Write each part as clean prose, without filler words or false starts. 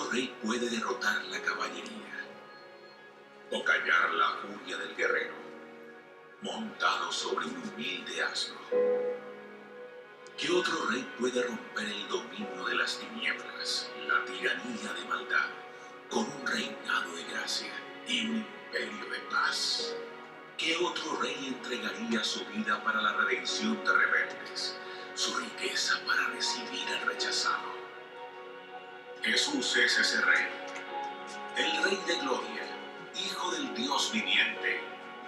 otro rey puede derrotar la caballería o callar la furia del guerrero montado sobre un humilde asno? ¿Qué otro rey puede romper el dominio de las tinieblas, la tiranía de maldad, con un reinado de gracia y un imperio de paz? ¿Qué otro rey entregaría su vida para la redención de rebeldes, su riqueza para recibir al rechazado? Jesús es ese rey, el rey de gloria, hijo del Dios viviente,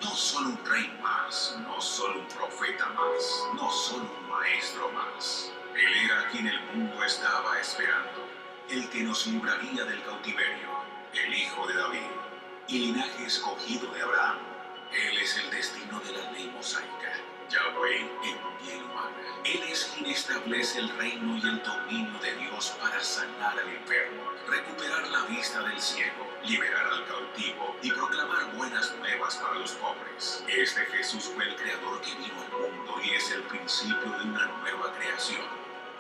no solo un rey más, no solo un profeta más, no solo un maestro más. Él era quien el mundo estaba esperando, el que nos libraría del cautiverio, el hijo de David y linaje escogido de Abraham. Él es el destino de la ley mosaica, Yahweh en piel humana. Él es quien establece el reino y el dominio de Dios para sanar al enfermo, recuperar la vista del ciego, liberar al cautivo y proclamar buenas nuevas para los pobres. Este Jesús fue el creador que vino al mundo y es el principio de una nueva creación.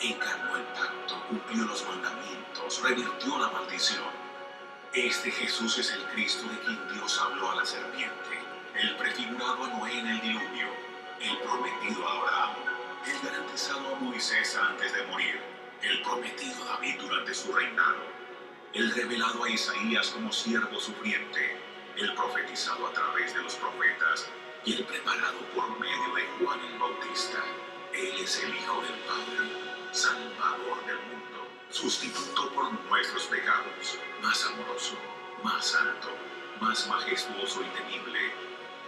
Encarnó el pacto, cumplió los mandamientos, revirtió la maldición. Este Jesús es el Cristo de quien Dios habló a la serpiente, el prefigurado a Noé en el diluvio, el prometido a Abraham, el garantizado a Moisés antes de morir, el prometido a David durante su reinado, el revelado a Isaías como siervo sufriente, el profetizado a través de los profetas y el preparado por medio de Juan el Bautista. Él es el Hijo del Padre, Salvador del mundo, sustituto por nuestros pecados, más amoroso, más santo, más majestuoso y temible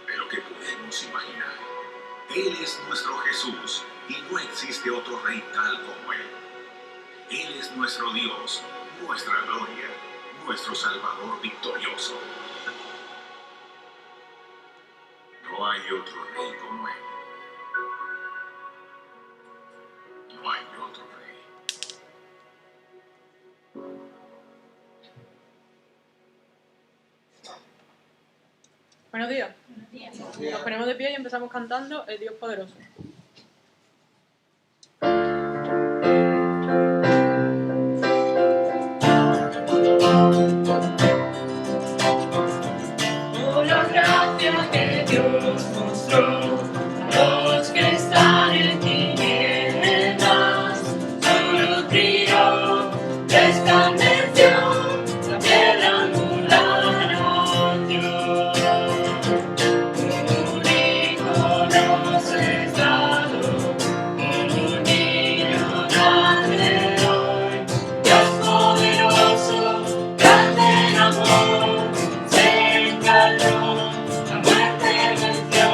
de lo que podemos imaginar. Él es nuestro Jesús y no existe otro rey tal como Él. Él es nuestro Dios, nuestra gloria, nuestro Salvador victorioso. No hay otro rey como Él. No hay otro rey. Buenos días. Nos ponemos de pie y empezamos cantando El Dios Poderoso. Por la gracia que Dios mostró a los que están en tinieblas, su luz brilló, resplandeció, la piedra angular Dios. Un hijo nos es dado, un niño nace hoy, Dios poderoso, grande en amor, se encarnó, la muerte venció,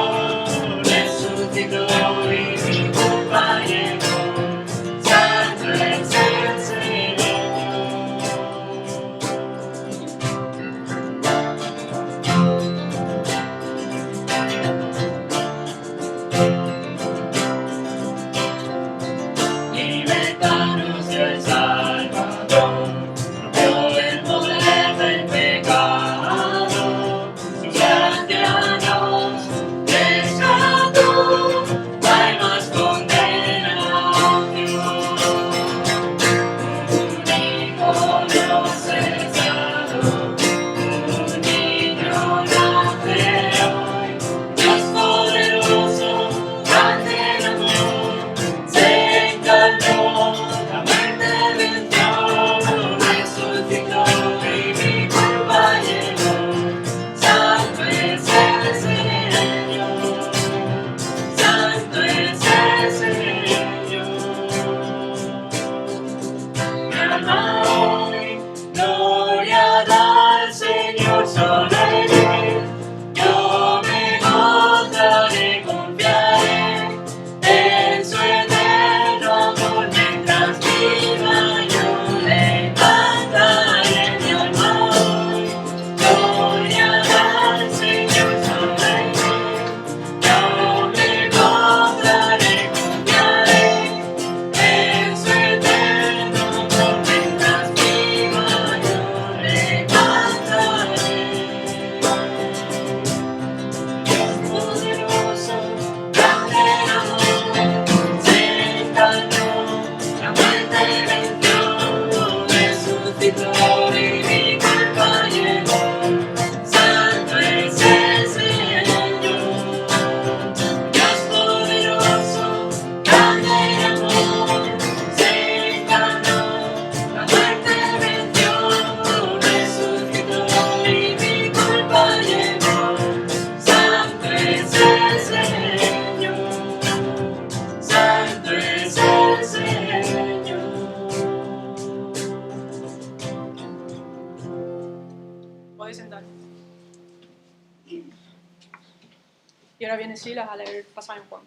Y ahora viene Silas a leer el pasaje en Juan.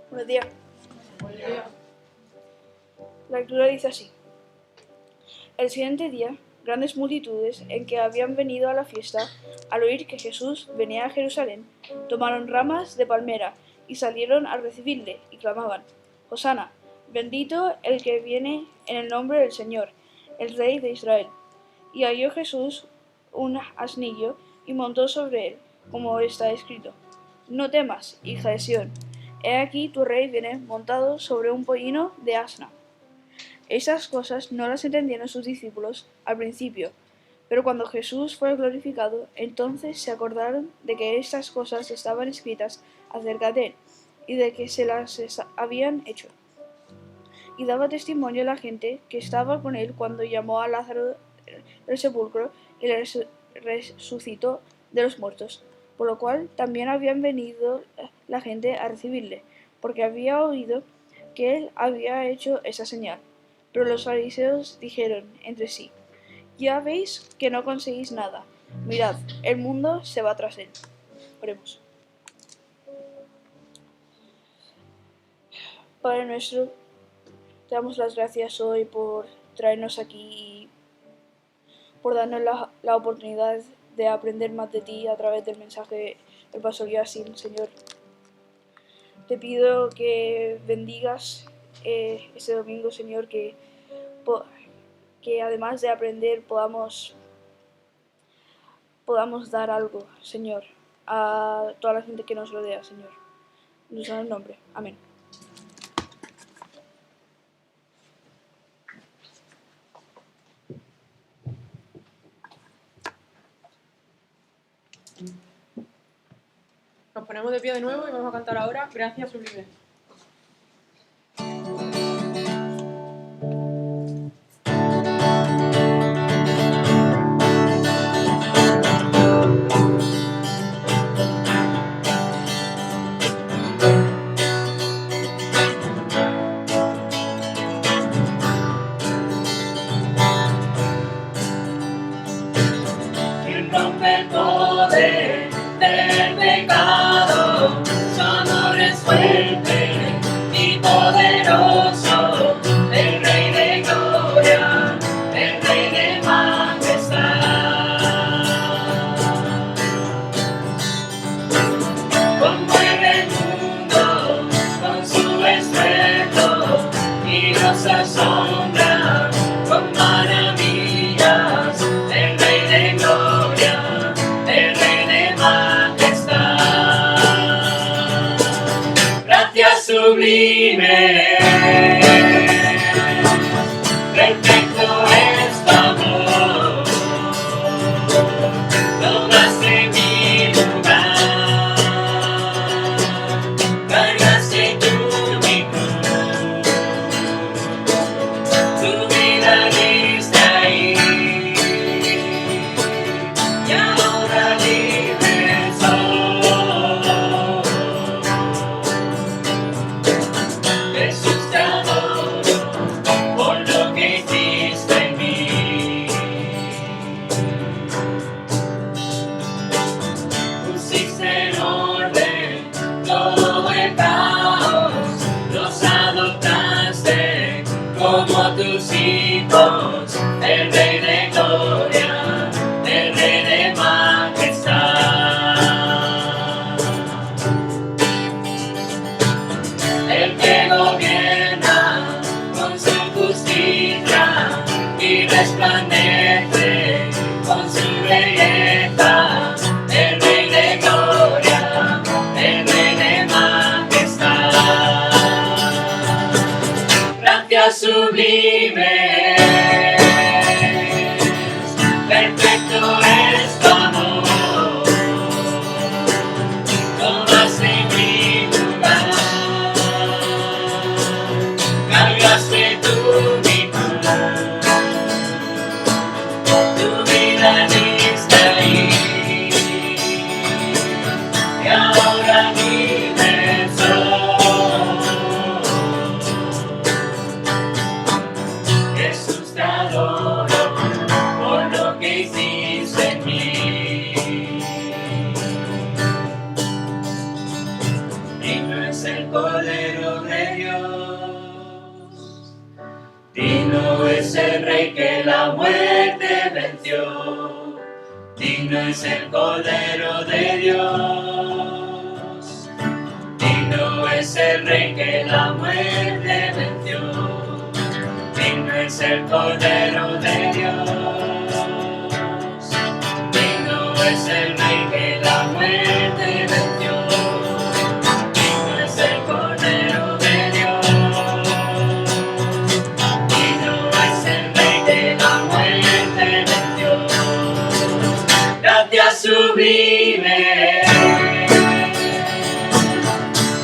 Buenos días. Buenos días. La lectura dice así. El siguiente día, grandes multitudes en que habían venido a la fiesta, al oír que Jesús venía a Jerusalén, tomaron ramas de palmera y salieron a recibirle y clamaban: Hosana, bendito el que viene en el nombre del Señor, el Rey de Israel. Y halló Jesús un asnillo y montó sobre él, como está escrito: No temas, hija de Sión, he aquí tu rey viene montado sobre un pollino de asna. Estas cosas no las entendieron sus discípulos al principio, pero cuando Jesús fue glorificado, entonces se acordaron de que estas cosas estaban escritas acerca de él, y de que se las habían hecho. Y daba testimonio a la gente que estaba con él cuando llamó a Lázaro del sepulcro y le resucitó de los muertos, por lo cual también habían venido la gente a recibirle, porque había oído que él había hecho esa señal. Pero los fariseos dijeron entre sí: Ya veis que no conseguís nada. Mirad, el mundo se va tras él. Oremos. Padre nuestro, te damos las gracias hoy por traernos aquí y por darnos la oportunidad de aprender más de ti a través del mensaje del pastor Yasin, Señor. Te pido que bendigas este domingo, Señor, que además de aprender podamos dar algo, Señor, a toda la gente que nos rodea, Señor. En tu santo nombre. Amén. Nos ponemos de pie de nuevo y vamos a cantar ahora Gracia Sublime. Quien rompe el poder del pecado, su amor es fuerte y poderoso, el Rey de gloria, el Rey de majestad. Conmueve el mundo con su estruendo y nos asombra con maravillas, el Rey de gloria, el Rey de majestad. Gracia sublime, perfecto es tu amor, tomaste mi lugar, cargaste tú mi cruz, tu vida diste ahí, y ahora libre soy. Jesús, te adoro por lo que hiciste en mí. Pusiste en orden todo el caos, los adoptaste como tus hijos, el Rey de gloria, el Rey de majestad. El que gobierna con su justicia y resplandece con su belleza, el Rey de gloria, el Rey de majestad. Gracia sublime, perfecto es tu amor, tomaste mi lugar, cargaste tú mi cruz, tu vida diste ahí, y ahora libre soy. Digno es el Rey que la muerte venció, digno es el Cordero de Dios. Digno es el Rey que la muerte venció, digno es el Cordero de Dios. Digno es el Rey que la muerte venció, digno es el Cordero de Dios. Digno es el Rey que la muerte venció. Gracias sublime.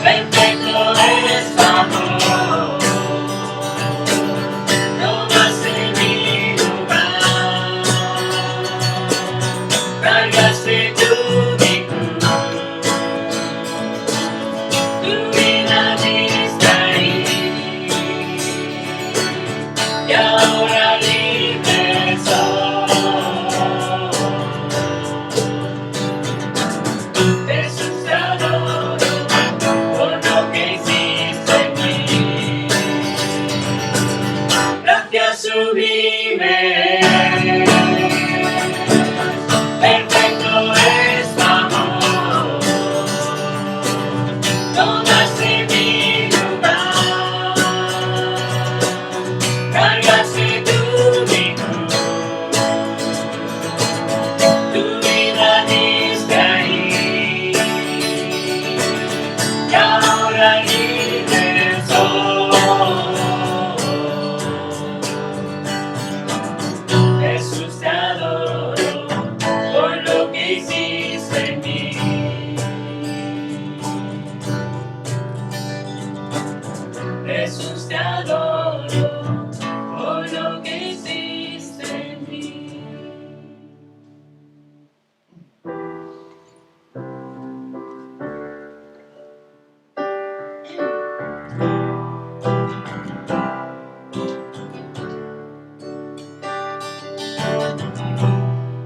Perfecto es tu amor, tomaste mi lugar, cargaste tú mi cruz, tu vida diste ahí, y ahora libre soy. Jesús te adoro por lo que hiciste en mí. Gracias sublime. Perfecto es tu amor. Tomaste mi lugar. Cargaste tú mi cruz. Tu vida diste ahí. Y ahora libre soy. Jesús te adoro por lo que hiciste en mí. Jesús te adoro por lo que hiciste en mí.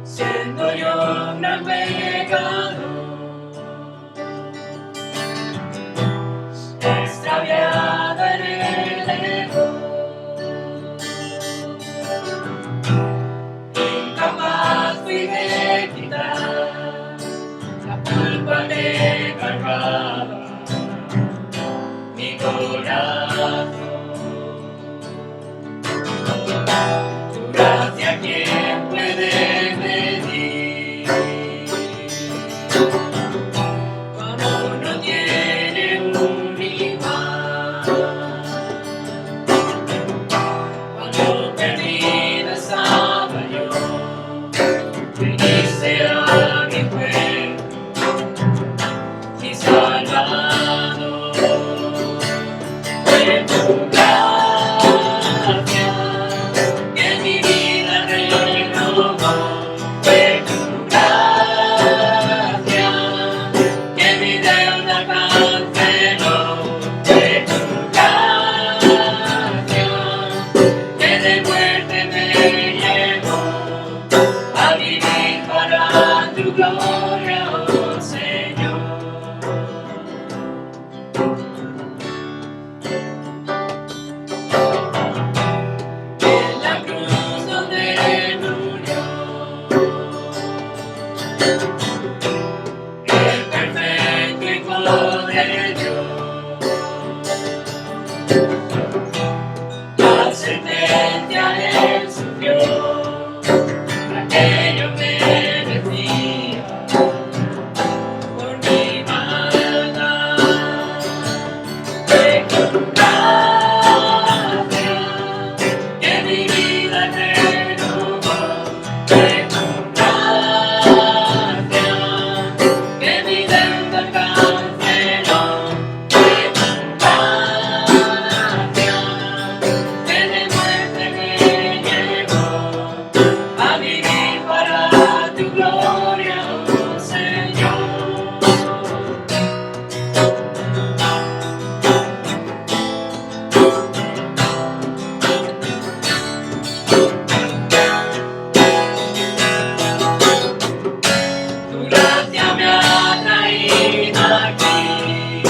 Siendo yo un gran pecador, extraviado en el error, incapaz fui de quitar la culpa que cargaba mi corazón. Tu gracia, ¿quién puede medir? Tu amor no tiene un igual. Cuando perdido estaba yo, viniste a mi puerto, mi Salvador. Fue tu gracia que mi vida renovó. Fue tu gracia que mi deuda canceló. Fue tu gracia que de muerte me llevó a vivir para tu gloria, oh Señor. En la cruz donde murió el perfecto Hijo de Dios, la sentencia Él sufrió, aquello merecía por mi maldad. Fue tu gracia que mi vida renovó. Fue tu gracia que mi deuda canceló. Fue tu gracia que de muerte me llevó a vivir para tu gloria, oh Señor. Tu gracia me ha traído aquí,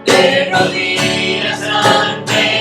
de rodillas ante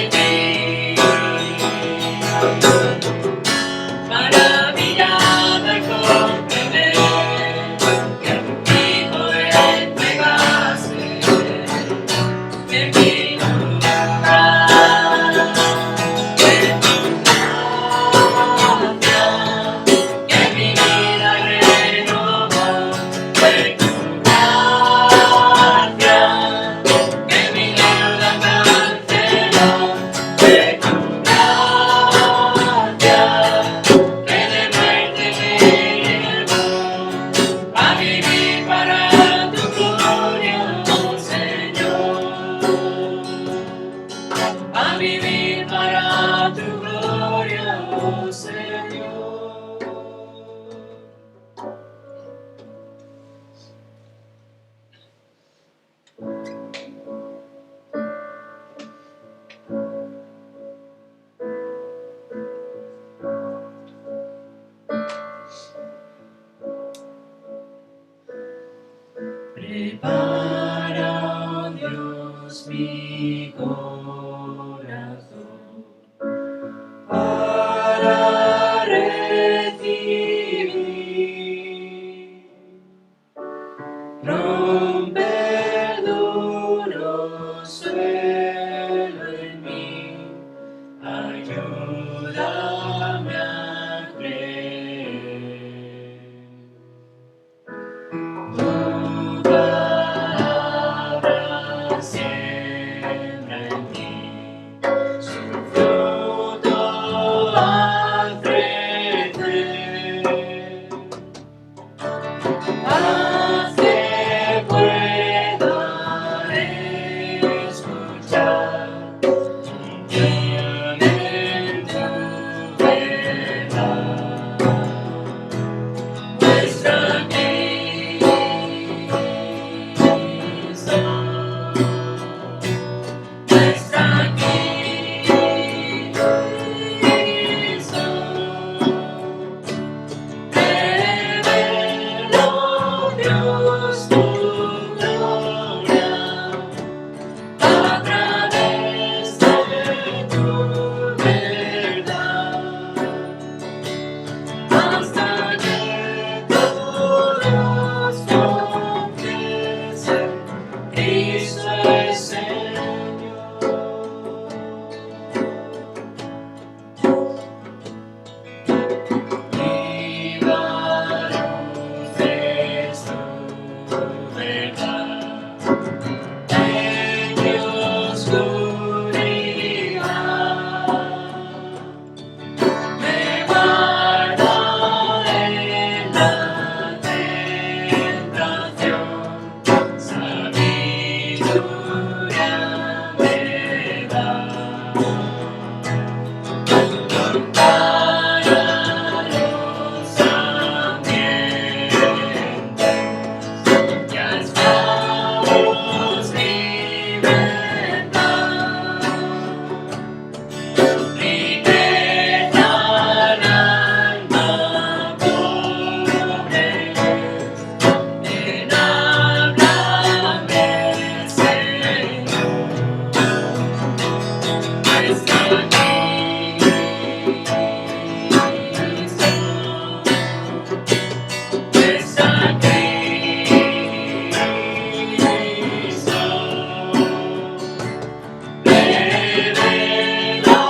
Dios mi corazón para recibir. Romper duro suelo en mí, ayúdame a creer. Tu palabra siembra en mí su fruto al crecer. Haz que pueda escuchar y en tu verdad. Muestra Cristo, muestra Cristo. Revela, Dios, tu gloria a través de tu verdad, hasta que todos confiesen Cristo es Señor. Viva luz es tu verdad, en mi oscuridad. Me guarda de la tentación, sabiduría me da. Para los hambrientos, ya estamos libertad. Riqueza al alma pobre, ven háblame, Señor. Muestra Cristo, muestra Cristo. Revela,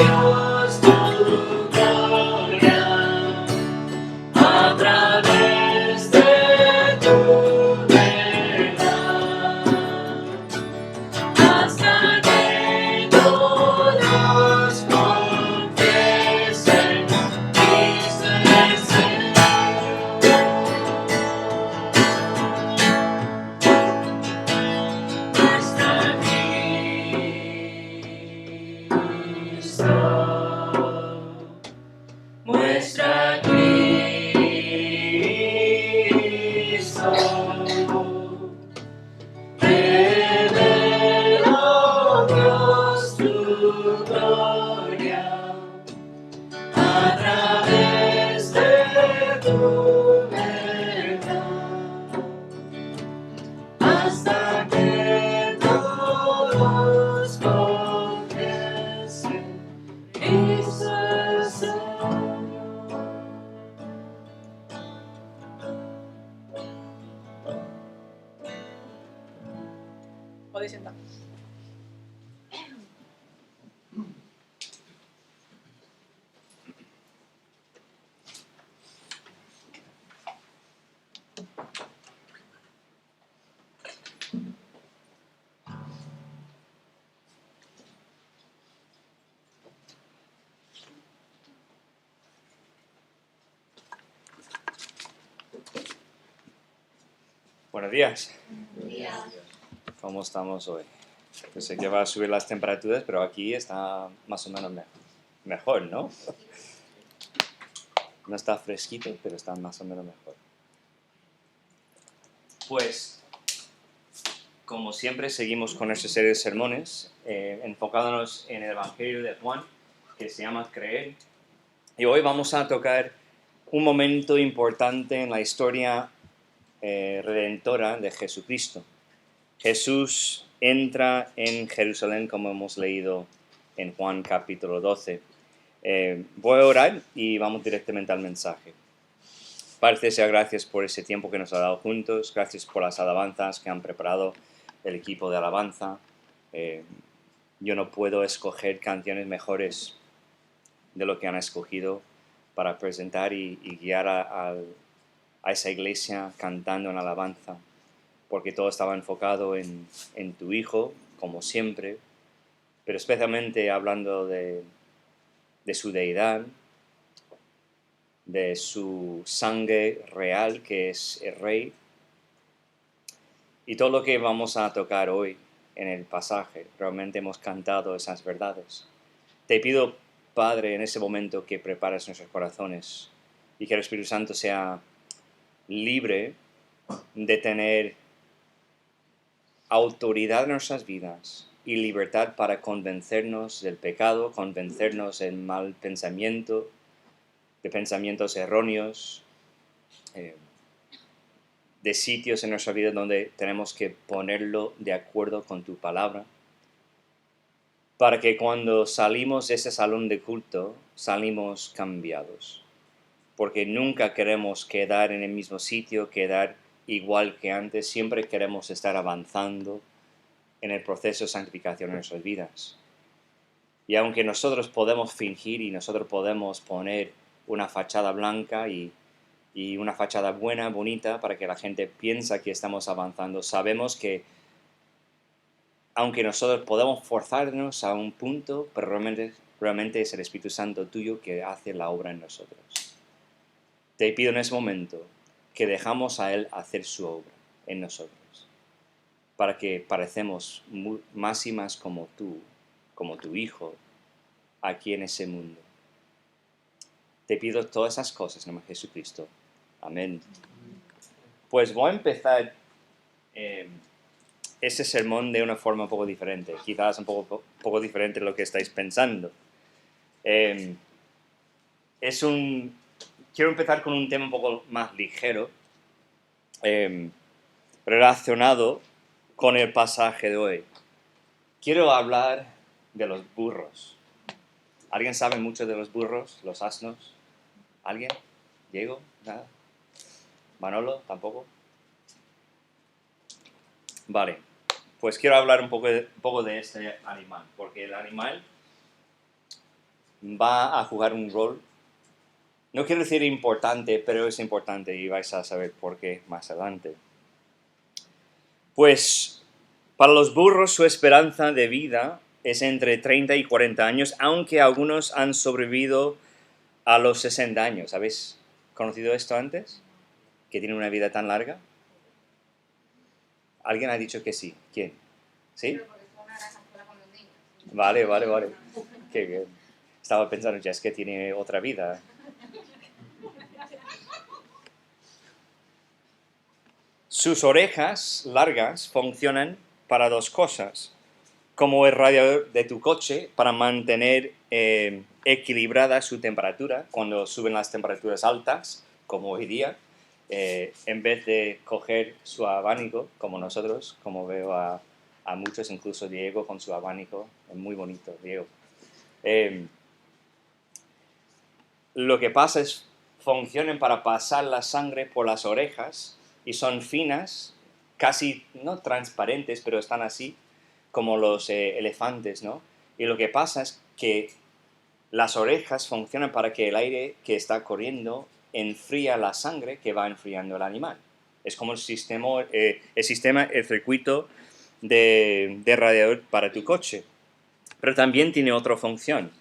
Dios, tu gloria a través de tu verdad, hasta que todos confiesen Cristo es Señor. Muestra Cristo, muestra Cristo. Revela, Dios, tu gloria a través de tu verdad, hasta que todos confiesen Cristo es Señor. Podéis sentar. Buenos días. ¿Cómo estamos hoy? Yo sé que va a subir las temperaturas, pero aquí está más o menos mejor, ¿no? No está fresquito, pero está más o menos mejor. Pues, como siempre, seguimos con nuestra serie de sermones, enfocándonos en el Evangelio de Juan, que se llama Creer. Y hoy vamos a tocar un momento importante en la historia redentora de Jesucristo. Jesús entra en Jerusalén, como hemos leído en Juan capítulo 12. Voy a orar y vamos directamente al mensaje. Padre, te deseo gracias por ese tiempo que nos ha dado juntos, gracias por las alabanzas que han preparado el equipo de alabanza. Yo no puedo escoger canciones mejores de lo que han escogido para presentar y guiar a esa iglesia cantando en alabanza, porque todo estaba enfocado en tu Hijo, como siempre, pero especialmente hablando de su deidad, de su sangre real, que es el Rey, y todo lo que vamos a tocar hoy en el pasaje. Realmente hemos cantado esas verdades. Te pido, Padre, en ese momento que prepares nuestros corazones y que el Espíritu Santo sea libre de tener autoridad en nuestras vidas y libertad para convencernos del pecado, convencernos del mal pensamiento, de pensamientos erróneos, de sitios en nuestra vida donde tenemos que ponerlo de acuerdo con tu palabra, para que cuando salimos de ese salón de culto, salimos cambiados. Porque nunca queremos quedar en el mismo sitio, quedar igual que antes, siempre queremos estar avanzando en el proceso de santificación en nuestras vidas. Y aunque nosotros podemos fingir y nosotros podemos poner una fachada blanca y una fachada buena, bonita, para que la gente piense que estamos avanzando, sabemos que aunque nosotros podemos forzarnos a un punto, pero realmente es el Espíritu Santo tuyo que hace la obra en nosotros. Te pido en ese momento que dejamos a Él hacer su obra en nosotros, para que parecemos más y más como tú, como tu Hijo, aquí en ese mundo. Te pido todas esas cosas en nombre de Jesucristo. Amén. Pues voy a empezar ese sermón de una forma un poco diferente, quizás un poco diferente de lo que estáis pensando. Quiero empezar con un tema un poco más ligero, relacionado con el pasaje de hoy. Quiero hablar de los burros. ¿Alguien sabe mucho de los burros, los asnos? ¿Alguien? ¿Diego? ¿Nada? ¿Manolo? ¿Tampoco? Vale, pues quiero hablar un poco de este animal, porque el animal va a jugar un rol, no quiero decir importante, pero es importante y vais a saber por qué más adelante. Pues para los burros su esperanza de vida es entre 30 y 40 años, aunque algunos han sobrevivido a los 60 años. ¿Habéis conocido esto antes? ¿Que tienen una vida tan larga? ¿Alguien ha dicho que sí? ¿Quién? ¿Sí? Vale. Qué bien. Estaba pensando, ya es que tiene otra vida. Sus orejas largas funcionan para dos cosas. Como el radiador de tu coche, para mantener equilibrada su temperatura cuando suben las temperaturas altas, como hoy día. En vez de coger su abanico, como nosotros, como veo a muchos, incluso Diego con su abanico, es muy bonito, Diego. Lo que pasa es, funcionan para pasar la sangre por las orejas y son finas, casi no transparentes, pero están así, como los elefantes, ¿no? Y lo que pasa es que las orejas funcionan para que el aire que está corriendo enfría la sangre que va enfriando el animal. Es como el circuito de radiador para tu coche. Pero también tiene otra función.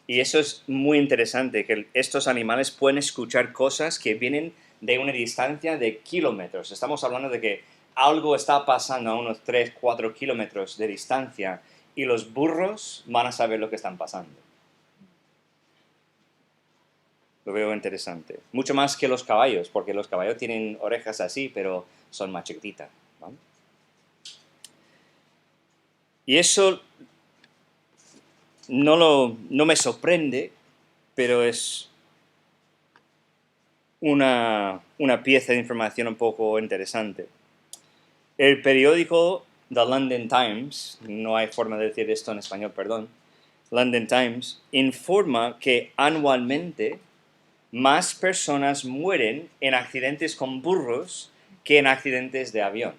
Y eso es muy interesante, que estos animales pueden escuchar cosas que vienen de una distancia de kilómetros. Estamos hablando de que algo está pasando a unos 3-4 kilómetros de distancia y los burros van a saber lo que están pasando. Lo veo interesante. Mucho más que los caballos, porque los caballos tienen orejas así, pero son más chiquititas, ¿no? Y eso no me sorprende, pero es una pieza de información un poco interesante. El periódico The London Times, no hay forma de decir esto en español, perdón, London Times, informa que anualmente más personas mueren en accidentes con burros que en accidentes de avión.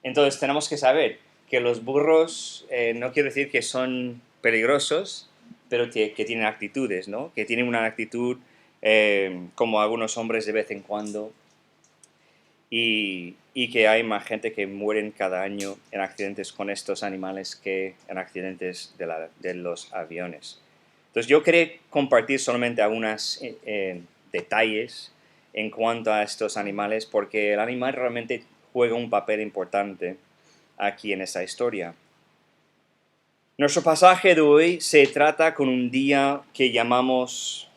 Entonces tenemos que saber que los burros, no quiero decir que son peligrosos, pero que tienen actitudes, ¿no? Que tienen una actitud como algunos hombres de vez en cuando, y que hay más gente que mueren cada año en accidentes con estos animales que en accidentes de los aviones. Entonces yo quería compartir solamente algunos detalles en cuanto a estos animales, porque el animal realmente juega un papel importante aquí en esta historia. Nuestro pasaje de hoy se trata con un día que llamamos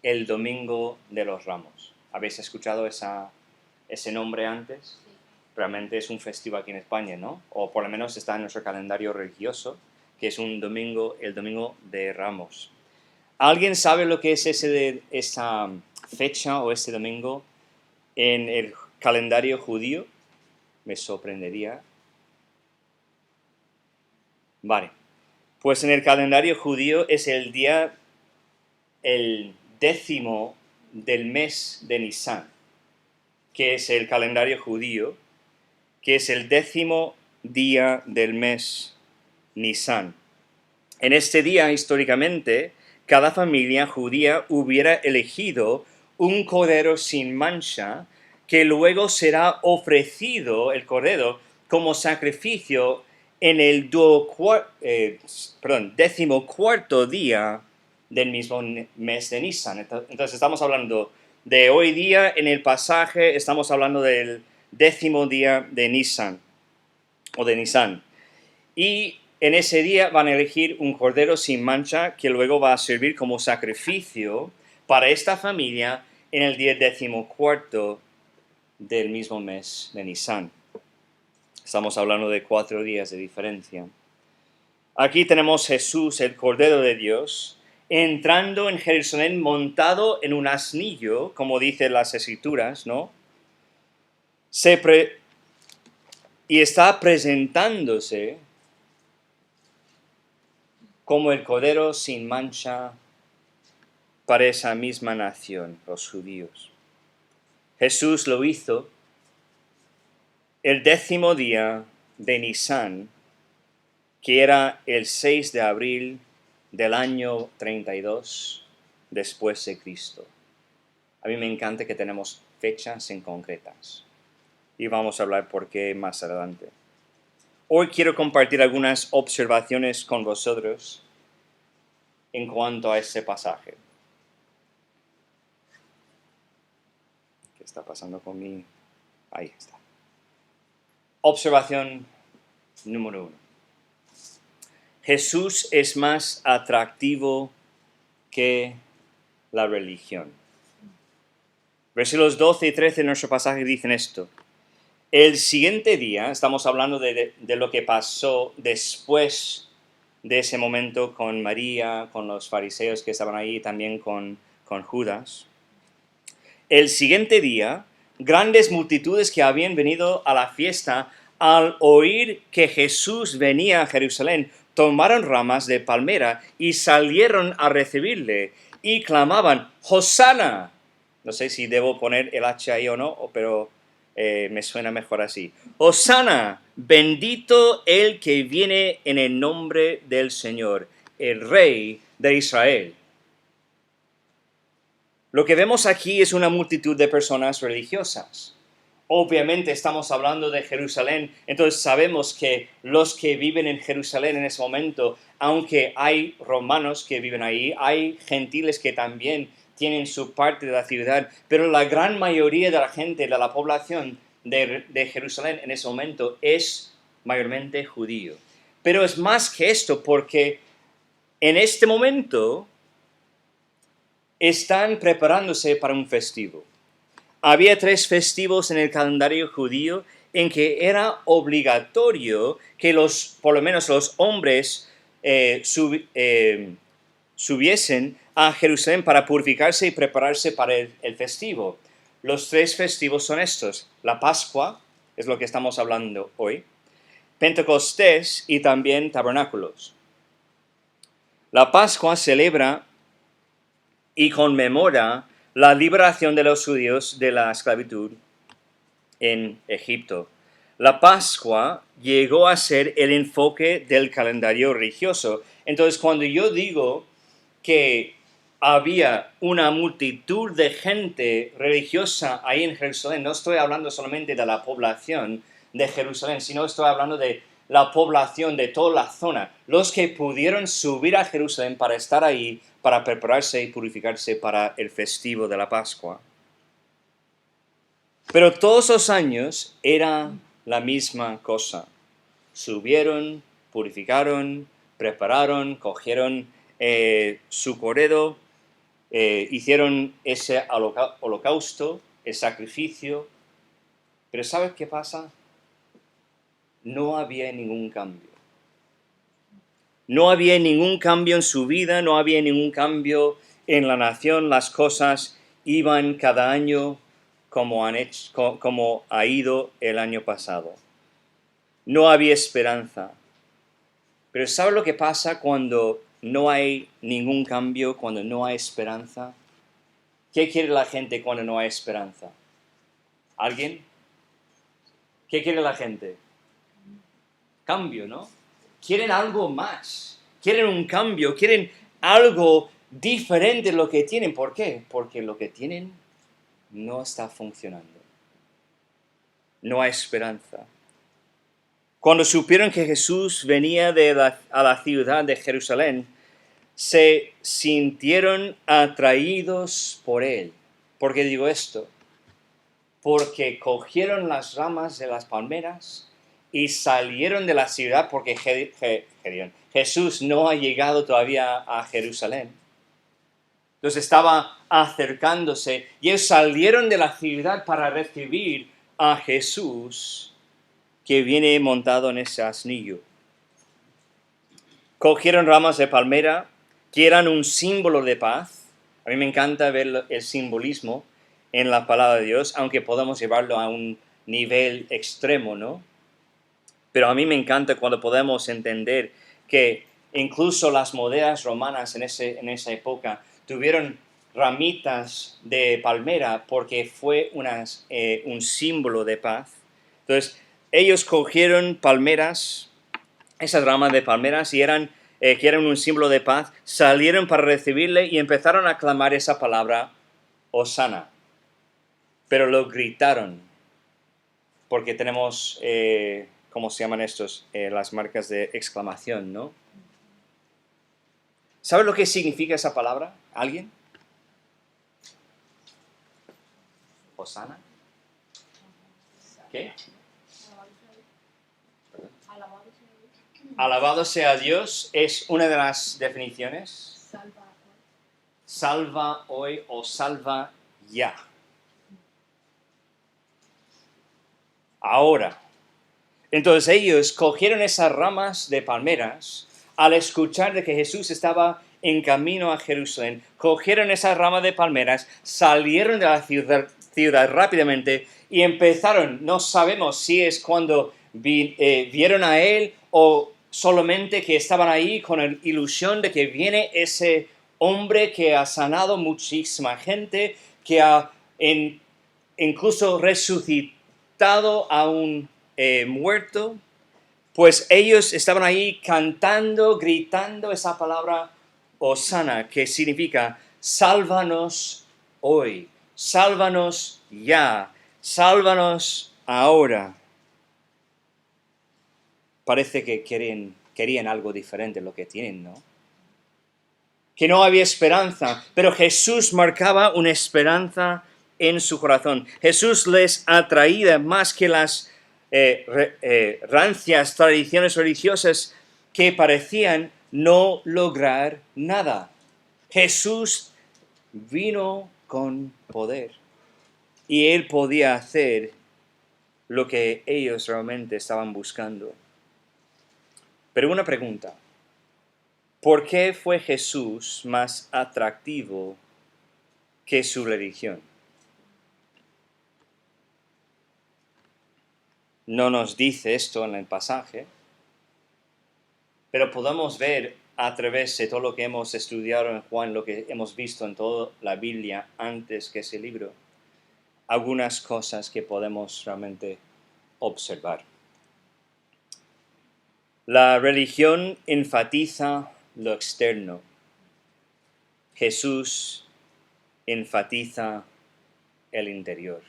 el Domingo de los Ramos. ¿Habéis escuchado ese nombre antes? Realmente es un festivo aquí en España, ¿no? O por lo menos está en nuestro calendario religioso, que es un domingo, el Domingo de Ramos. ¿Alguien sabe lo que es esa fecha o ese domingo en el calendario judío? Me sorprendería. Vale, pues en el calendario judío es el 10º del mes de Nisan, que es el calendario judío, que es el 10º día del mes Nisan. En este día, históricamente, cada familia judía hubiera elegido un cordero sin mancha, que luego será ofrecido, el cordero, como sacrificio en el 14º día del mismo mes de Nisan. Entonces estamos hablando de hoy día, en el pasaje estamos hablando del 10º día de Nisan, o de Nisan. Y en ese día van a elegir un cordero sin mancha que luego va a servir como sacrificio para esta familia en el día 14º del mismo mes de Nisan. Estamos hablando de 4 días de diferencia. Aquí tenemos Jesús, el Cordero de Dios, entrando en Jerusalén montado en un asnillo, como dicen las Escrituras, ¿no? Y está presentándose como el Cordero sin mancha para esa misma nación, los judíos. Jesús lo hizo el 10º día de Nisan, que era el 6 de abril del año 32 después de Cristo. A mí me encanta que tenemos fechas en concretas, y vamos a hablar por qué más adelante. Hoy quiero compartir algunas observaciones con vosotros en cuanto a este pasaje. ¿Qué está pasando con mi...? Ahí está. Observación número 1. Jesús es más atractivo que la religión. Versículos 12 y 13 de nuestro pasaje dicen esto. El siguiente día, estamos hablando de lo que pasó después de ese momento con María, con los fariseos que estaban ahí, también con Judas. El siguiente día, grandes multitudes que habían venido a la fiesta, al oír que Jesús venía a Jerusalén, tomaron ramas de palmera y salieron a recibirle y clamaban, ¡Hosana! No sé si debo poner el H ahí o no, pero me suena mejor así. ¡Hosana! Bendito el que viene en el nombre del Señor, el Rey de Israel. Lo que vemos aquí es una multitud de personas religiosas. Obviamente estamos hablando de Jerusalén, entonces sabemos que los que viven en Jerusalén en ese momento, aunque hay romanos que viven ahí, hay gentiles que también tienen su parte de la ciudad, pero la gran mayoría de la gente, de la población de Jerusalén en ese momento es mayormente judío. Pero es más que esto, porque en este momento están preparándose para un festivo. Había 3 festivos en el calendario judío en que era obligatorio que por lo menos los hombres subiesen a Jerusalén para purificarse y prepararse para el festivo. Los 3 festivos son estos. La Pascua, es lo que estamos hablando hoy. Pentecostés y también tabernáculos. La Pascua celebra y conmemora la liberación de los judíos de la esclavitud en Egipto. La Pascua llegó a ser el enfoque del calendario religioso. Entonces, cuando yo digo que había una multitud de gente religiosa ahí en Jerusalén, no estoy hablando solamente de la población de Jerusalén, sino estoy hablando de la población de toda la zona, los que pudieron subir a Jerusalén para estar ahí, para prepararse y purificarse para el festivo de la Pascua. Pero todos los años era la misma cosa. Subieron, purificaron, prepararon, cogieron su cordero, hicieron ese holocausto, el sacrificio. Pero ¿sabes qué pasa? No había ningún cambio. No había ningún cambio en su vida, no había ningún cambio en la nación. Las cosas iban cada año como ha ido el año pasado. No había esperanza. Pero ¿sabes lo que pasa cuando no hay ningún cambio, cuando no hay esperanza? ¿Qué quiere la gente cuando no hay esperanza? ¿Alguien? ¿Qué quiere la gente? Cambio, ¿no? Quieren algo más. Quieren un cambio, quieren algo diferente de lo que tienen. ¿Por qué? Porque lo que tienen no está funcionando. No hay esperanza. Cuando supieron que Jesús venía a la ciudad de Jerusalén, se sintieron atraídos por él. ¿Por qué digo esto? Porque cogieron las ramas de las palmeras y salieron de la ciudad porque Jesús no ha llegado todavía a Jerusalén. Entonces estaba acercándose y ellos salieron de la ciudad para recibir a Jesús que viene montado en ese asnillo. Cogieron ramas de palmera que eran un símbolo de paz. A mí me encanta ver el simbolismo en la palabra de Dios, aunque podamos llevarlo a un nivel extremo, ¿no? Pero a mí me encanta cuando podemos entender que incluso las monedas romanas en esa época tuvieron ramitas de palmera porque fue un símbolo de paz. Entonces, ellos cogieron palmeras, esas ramas de palmeras, y que eran un símbolo de paz, salieron para recibirle y empezaron a clamar esa palabra, Hosana. Pero lo gritaron, porque tenemos, ¿cómo se llaman estos? Las marcas de exclamación, ¿no? ¿Sabe lo que significa esa palabra? ¿Alguien? ¿Hosana? ¿Qué? Alabado sea Dios es una de las definiciones. Salva hoy o salva ya. Ahora. Entonces ellos cogieron esas ramas de palmeras al escuchar de que Jesús estaba en camino a Jerusalén. Cogieron esas ramas de palmeras, salieron de la ciudad rápidamente y empezaron, no sabemos si es cuando vieron a él o solamente que estaban ahí con la ilusión de que viene ese hombre que ha sanado muchísima gente, que ha incluso resucitado a un muerto. Pues ellos estaban ahí cantando, gritando esa palabra Hosana, que significa sálvanos hoy, sálvanos ya, sálvanos ahora. Parece que querían algo diferente de lo que tienen, ¿no? Que no había esperanza, pero Jesús marcaba una esperanza en su corazón. Jesús les atraía más que las rancias tradiciones religiosas que parecían no lograr nada. Jesús vino con poder y él podía hacer lo que ellos realmente estaban buscando. Pero una pregunta, ¿por qué fue Jesús más atractivo que su religión? No nos dice esto en el pasaje, Pero podemos ver a través de todo lo que hemos estudiado en Juan, lo que hemos visto en toda la Biblia antes que ese libro, algunas cosas que podemos realmente observar. La religión enfatiza lo externo. Jesús enfatiza el interior.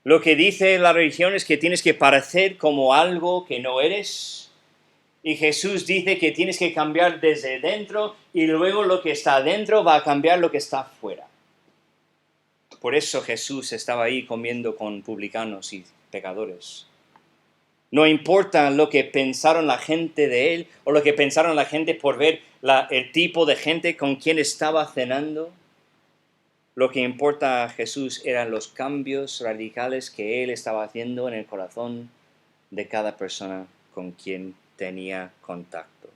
Lo que dice la religión es que tienes que parecer como algo que no eres. Y Jesús dice que tienes que cambiar desde dentro y luego lo que está dentro va a cambiar lo que está fuera. Por eso Jesús estaba ahí comiendo con publicanos y pecadores. No importa lo que pensaron la gente de él o lo que pensaron la gente por ver el tipo de gente con quien estaba cenando. Lo que importa a Jesús eran los cambios radicales que él estaba haciendo en el corazón de cada persona con quien tenía contacto.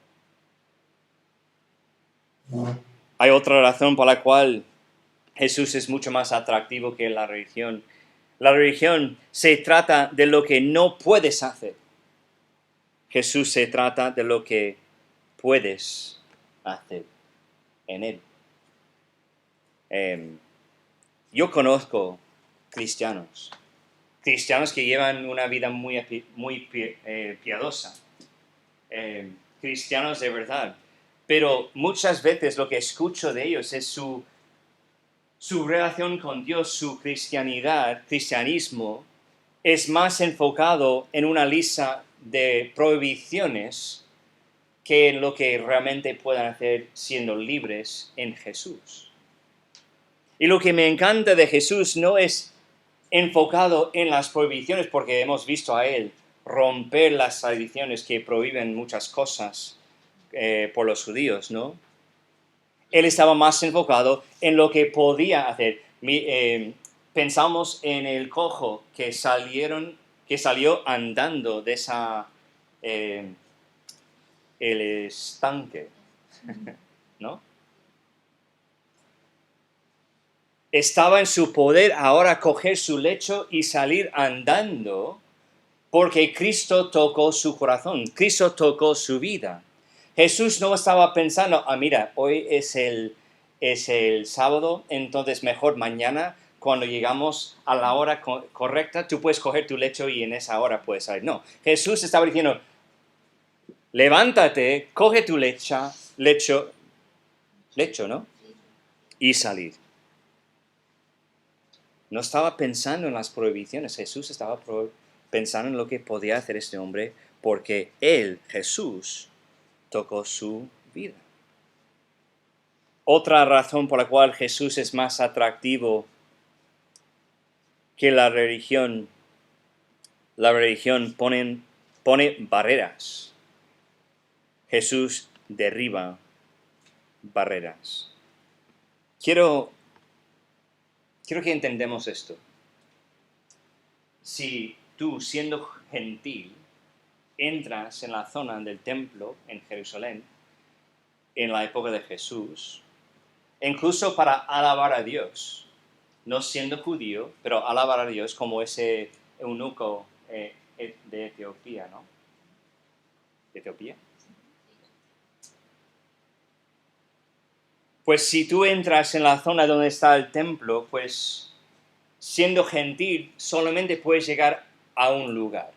Hay otra razón por la cual Jesús es mucho más atractivo que la religión. La religión se trata de lo que no puedes hacer. Jesús se trata de lo que puedes hacer en él. Yo conozco cristianos que llevan una vida muy piadosa, cristianos de verdad, pero muchas veces lo que escucho de ellos es su relación con Dios, su cristianismo, es más enfocado en una lista de prohibiciones que en lo que realmente puedan hacer siendo libres en Jesús. Y lo que me encanta de Jesús no es enfocado en las prohibiciones, porque hemos visto a él romper las tradiciones que prohíben muchas cosas por los judíos, ¿no? Él estaba más enfocado en lo que podía hacer. Pensamos en el cojo que salió andando de el estanque, ¿no? Estaba en su poder ahora coger su lecho y salir andando porque Cristo tocó su corazón, Cristo tocó su vida. Jesús no estaba pensando, mira, hoy es el sábado, entonces mejor mañana, cuando llegamos a la hora correcta, tú puedes coger tu lecho y en esa hora puedes salir. No, Jesús estaba diciendo, levántate, coge tu lecho, ¿no? Y salir. No estaba pensando en las prohibiciones, Jesús estaba pensando en lo que podía hacer este hombre porque él, Jesús, tocó su vida. Otra razón por la cual Jesús es más atractivo que la religión pone barreras. Jesús derriba barreras. Quiero que entendamos esto. Si tú, siendo gentil, entras en la zona del templo en Jerusalén, en la época de Jesús, incluso para alabar a Dios, no siendo judío, pero alabar a Dios como ese eunuco de Etiopía, ¿no? ¿De Etiopía? Pues si tú entras en la zona donde está el templo, pues siendo gentil solamente puedes llegar a un lugar,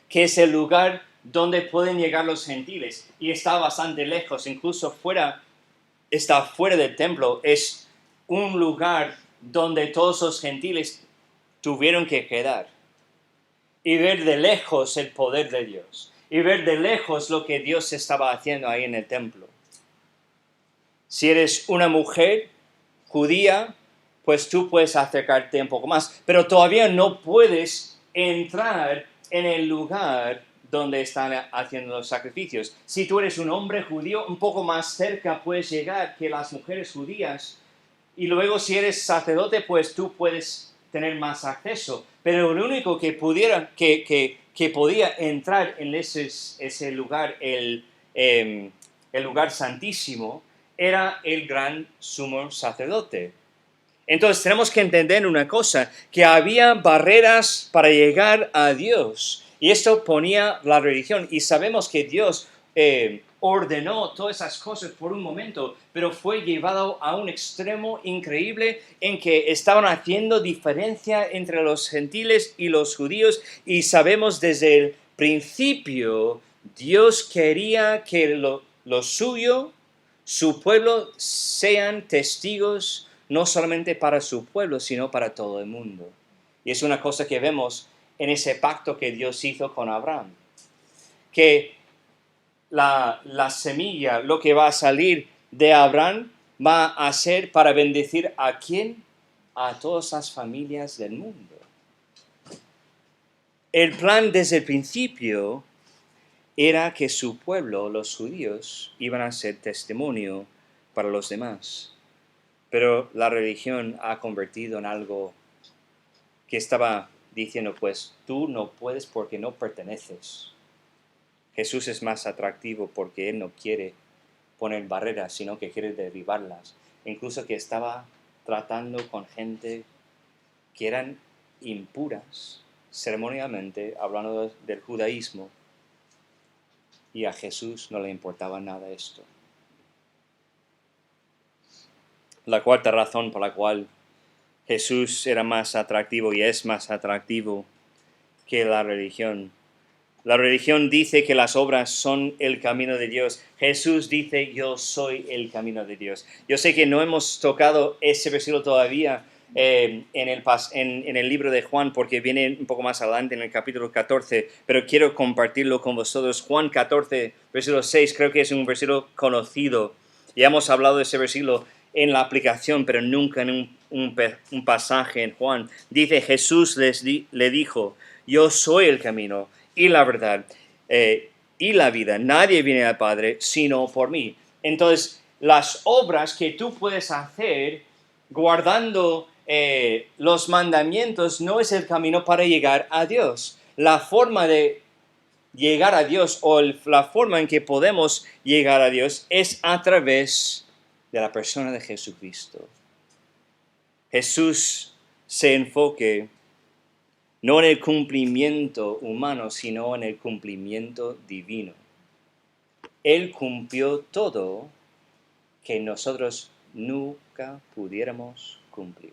que es el lugar donde pueden llegar los gentiles, y está bastante lejos, incluso está fuera del templo, es un lugar donde todos los gentiles tuvieron que quedar, y ver de lejos el poder de Dios, y ver de lejos lo que Dios estaba haciendo ahí en el templo. Si eres una mujer judía, pues tú puedes acercarte un poco más, pero todavía no puedes entrar en el lugar donde están haciendo los sacrificios. Si tú eres un hombre judío, un poco más cerca puedes llegar que las mujeres judías. Y luego si eres sacerdote, pues tú puedes tener más acceso. Pero el único que podía entrar en ese lugar, el lugar santísimo, era el gran sumo sacerdote. Entonces tenemos que entender una cosa, que había barreras para llegar a Dios. Y esto ponía la religión. Y sabemos que Dios ordenó todas esas cosas por un momento, pero fue llevado a un extremo increíble en que estaban haciendo diferencia entre los gentiles y los judíos. Y sabemos desde el principio, Dios quería que lo suyo, su pueblo, sean testigos no solamente para su pueblo, sino para todo el mundo. Y es una cosa que vemos en ese pacto que Dios hizo con Abraham. Que la semilla, lo que va a salir de Abraham, va a ser para bendecir ¿a quién? A todas las familias del mundo. El plan desde el principio era que su pueblo, los judíos, iban a ser testimonio para los demás. Pero la religión ha convertido en algo que estaba diciendo, pues tú no puedes porque no perteneces. Jesús es más atractivo porque Él no quiere poner barreras, sino que quiere derribarlas. Incluso que estaba tratando con gente que eran impuras, ceremonialmente, hablando del judaísmo, y a Jesús no le importaba nada esto. La cuarta razón por la cual Jesús era más atractivo y es más atractivo que la religión. La religión dice que las obras son el camino de Dios. Jesús dice, yo soy el camino de Dios. Yo sé que no hemos tocado ese versículo todavía en el libro de Juan, porque viene un poco más adelante en el capítulo 14, pero quiero compartirlo con vosotros. Juan 14, versículo 6, creo que es un versículo conocido. Ya hemos hablado de ese versículo en la aplicación, pero nunca en un pasaje en Juan. Dice, Jesús le dijo, yo soy el camino y la verdad y la vida. Nadie viene al Padre sino por mí. Entonces, las obras que tú puedes hacer guardando los mandamientos no es el camino para llegar a Dios. La forma de llegar a Dios o la forma en que podemos llegar a Dios es a través de la persona de Jesucristo. Jesús se enfoque no en el cumplimiento humano, sino en el cumplimiento divino. Él cumplió todo que nosotros nunca pudiéramos cumplir.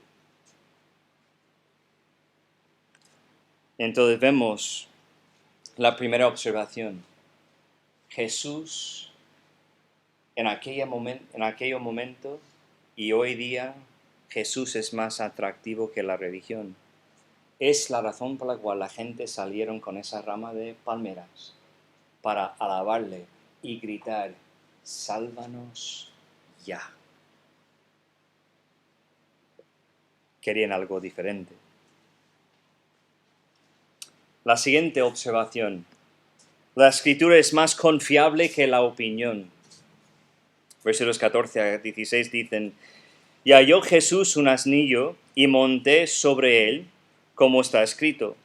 Entonces vemos la primera observación. Jesús en aquel momento y hoy día Jesús es más atractivo que la religión. Es la razón por la cual la gente salieron con esa rama de palmeras para alabarle y gritar, sálvanos ya. Querían algo diferente. La siguiente observación. La escritura es más confiable que la opinión. Versículos 14 a 16 dicen, y halló Jesús un asnillo y monté sobre él, como está escrito.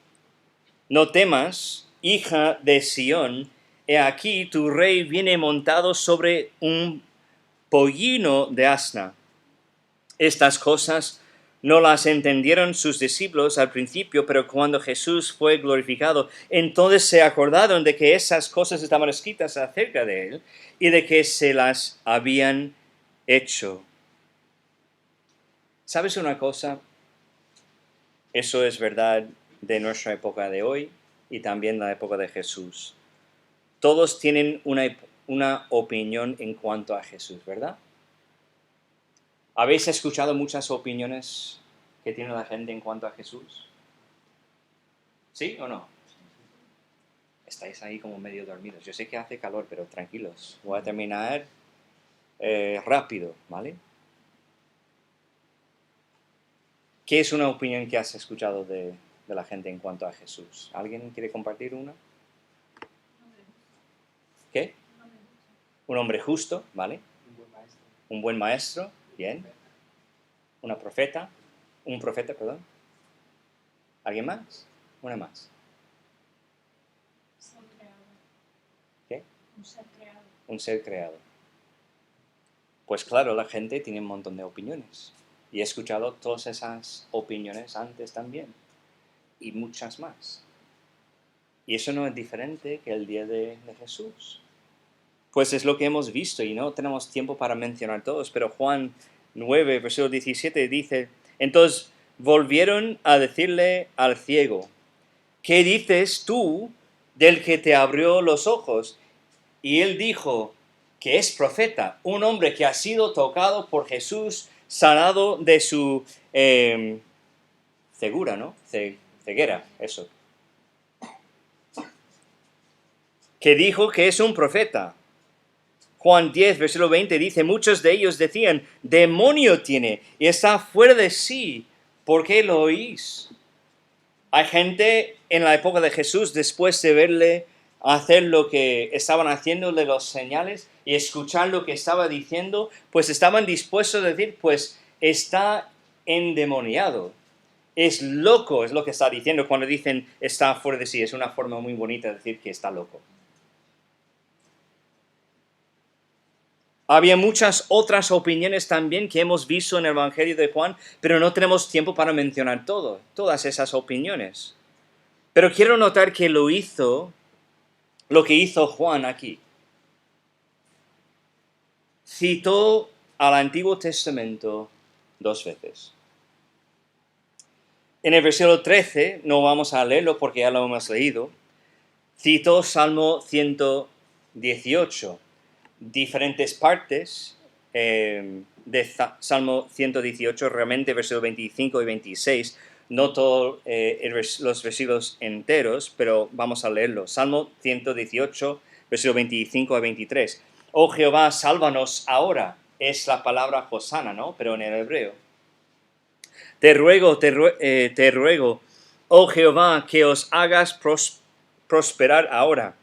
No temas, hija de Sión, he aquí tu rey viene montado sobre un pollino de asna. Estas cosas no las entendieron sus discípulos al principio, pero cuando Jesús fue glorificado, entonces se acordaron de que esas cosas estaban escritas acerca de él y de que se las habían hecho. ¿Sabes una cosa? Eso es verdad de nuestra época de hoy y también la época de Jesús. Todos tienen una opinión en cuanto a Jesús, ¿verdad? ¿Habéis escuchado muchas opiniones que tiene la gente en cuanto a Jesús? ¿Sí o no? Estáis ahí como medio dormidos. Yo sé que hace calor, pero tranquilos. Voy a terminar rápido, ¿vale? ¿Qué es una opinión que has escuchado de la gente en cuanto a Jesús? ¿Alguien quiere compartir una? ¿Qué? Un hombre justo, ¿vale? Un buen maestro, bien. Una profeta, un profeta, perdón. ¿Alguien más? Una más. ¿Qué? Un ser creado. Pues claro, la gente tiene un montón de opiniones. Y he escuchado todas esas opiniones antes también. Y muchas más. Y eso no es diferente que el día de Jesús. Pues es lo que hemos visto y no tenemos tiempo para mencionar todos, pero Juan 9, versículo 17 dice, entonces volvieron a decirle al ciego, ¿qué dices tú del que te abrió los ojos? Y él dijo que es profeta, un hombre que ha sido tocado por Jesús, sanado de su ceguera, ¿no? Ceguera, eso. Que dijo que es un profeta. Juan 10, versículo 20 dice, muchos de ellos decían, demonio tiene y está fuera de sí, ¿por qué lo oís? Hay gente en la época de Jesús, después de verle hacer lo que estaban haciéndole los señales y escuchar lo que estaba diciendo, pues estaban dispuestos a decir, pues está endemoniado. Es loco, es lo que está diciendo. Cuando dicen está fuera de sí, es una forma muy bonita de decir que está loco. Había muchas otras opiniones también que hemos visto en el Evangelio de Juan, pero no tenemos tiempo para mencionar todas esas opiniones. Pero quiero notar que lo que hizo Juan aquí. Citó al Antiguo Testamento 2 veces. En el versículo 13, no vamos a leerlo porque ya lo hemos leído, citó Salmo 118. Diferentes partes de Salmo 118, realmente versículos 25 y 26, no todos los versículos enteros, pero vamos a leerlo. Salmo 118, versículos 25 a 23. Oh Jehová, sálvanos ahora, es la palabra Hosana, ¿no? Pero en el hebreo. Te ruego, oh Jehová, que os hagas prosperar ahora.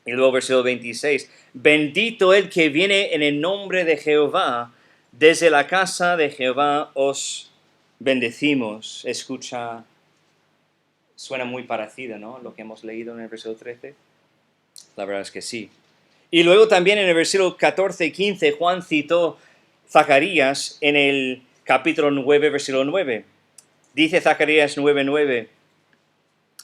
Y luego versículo 26, bendito el que viene en el nombre de Jehová, desde la casa de Jehová os bendecimos. Escucha, suena muy parecido, ¿no? Lo que hemos leído en el versículo 13. La verdad es que sí. Y luego también en el versículo 14 y 15, Juan citó Zacarías en el capítulo 9, versículo 9. Dice Zacarías 9:9,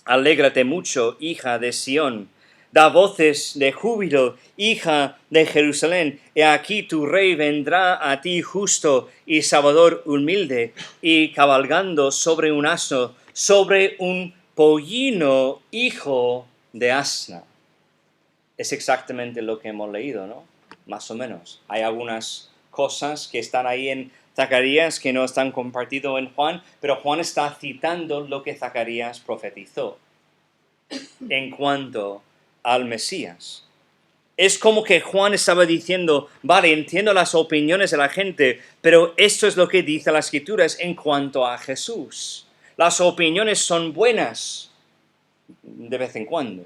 alégrate mucho, hija de Sión. Da voces de júbilo, hija de Jerusalén. He aquí tu rey vendrá a ti justo y salvador humilde, y cabalgando sobre un asno, sobre un pollino, hijo de asna. Es exactamente lo que hemos leído, ¿no? Más o menos. Hay algunas cosas que están ahí en Zacarías que no están compartidas en Juan, pero Juan está citando lo que Zacarías profetizó en cuanto al Mesías. Es como que Juan estaba diciendo, vale, entiendo las opiniones de la gente, pero esto es lo que dice las Escrituras en cuanto a Jesús. Las opiniones son buenas de vez en cuando.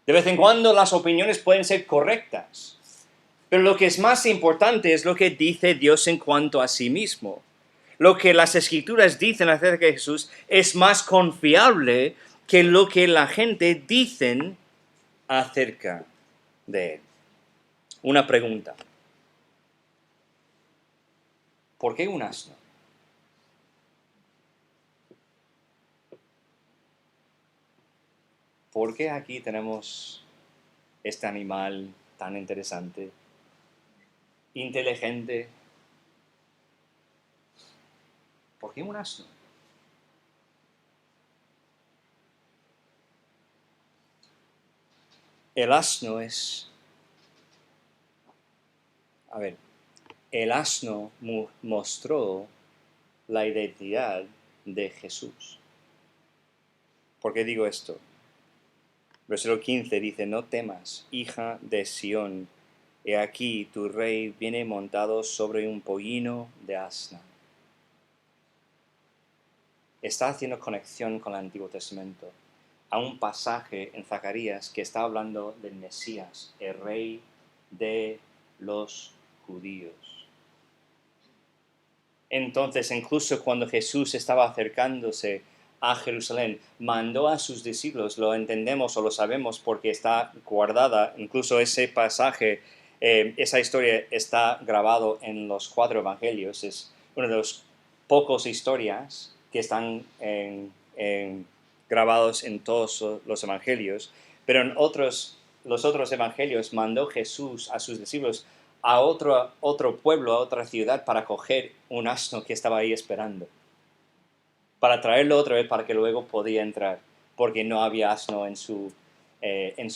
De vez en cuando las opiniones pueden ser correctas. Pero lo que es más importante es lo que dice Dios en cuanto a sí mismo. Lo que las Escrituras dicen acerca de Jesús es más confiable que lo que la gente dice acerca de él. Una pregunta. ¿Por qué un asno? ¿Por qué aquí tenemos este animal tan interesante, inteligente? ¿Por qué un asno? El asno mostró la identidad de Jesús. ¿Por qué digo esto? Versículo 15 dice, no temas, hija de Sión, he aquí tu rey viene montado sobre un pollino de asna. Está haciendo conexión con el Antiguo Testamento a un pasaje en Zacarías que está hablando del Mesías, el rey de los judíos. Entonces, incluso cuando Jesús estaba acercándose a Jerusalén, mandó a sus discípulos, lo entendemos o lo sabemos porque está guardada, incluso ese pasaje, esa historia está grabado en los 4 evangelios, es una de las pocas historias que están grabados en todos los evangelios, pero en los otros evangelios mandó Jesús a sus discípulos a otro pueblo, a otra ciudad, para coger un asno que estaba ahí esperando, para traerlo otra vez para que luego podía entrar, porque no había asno en su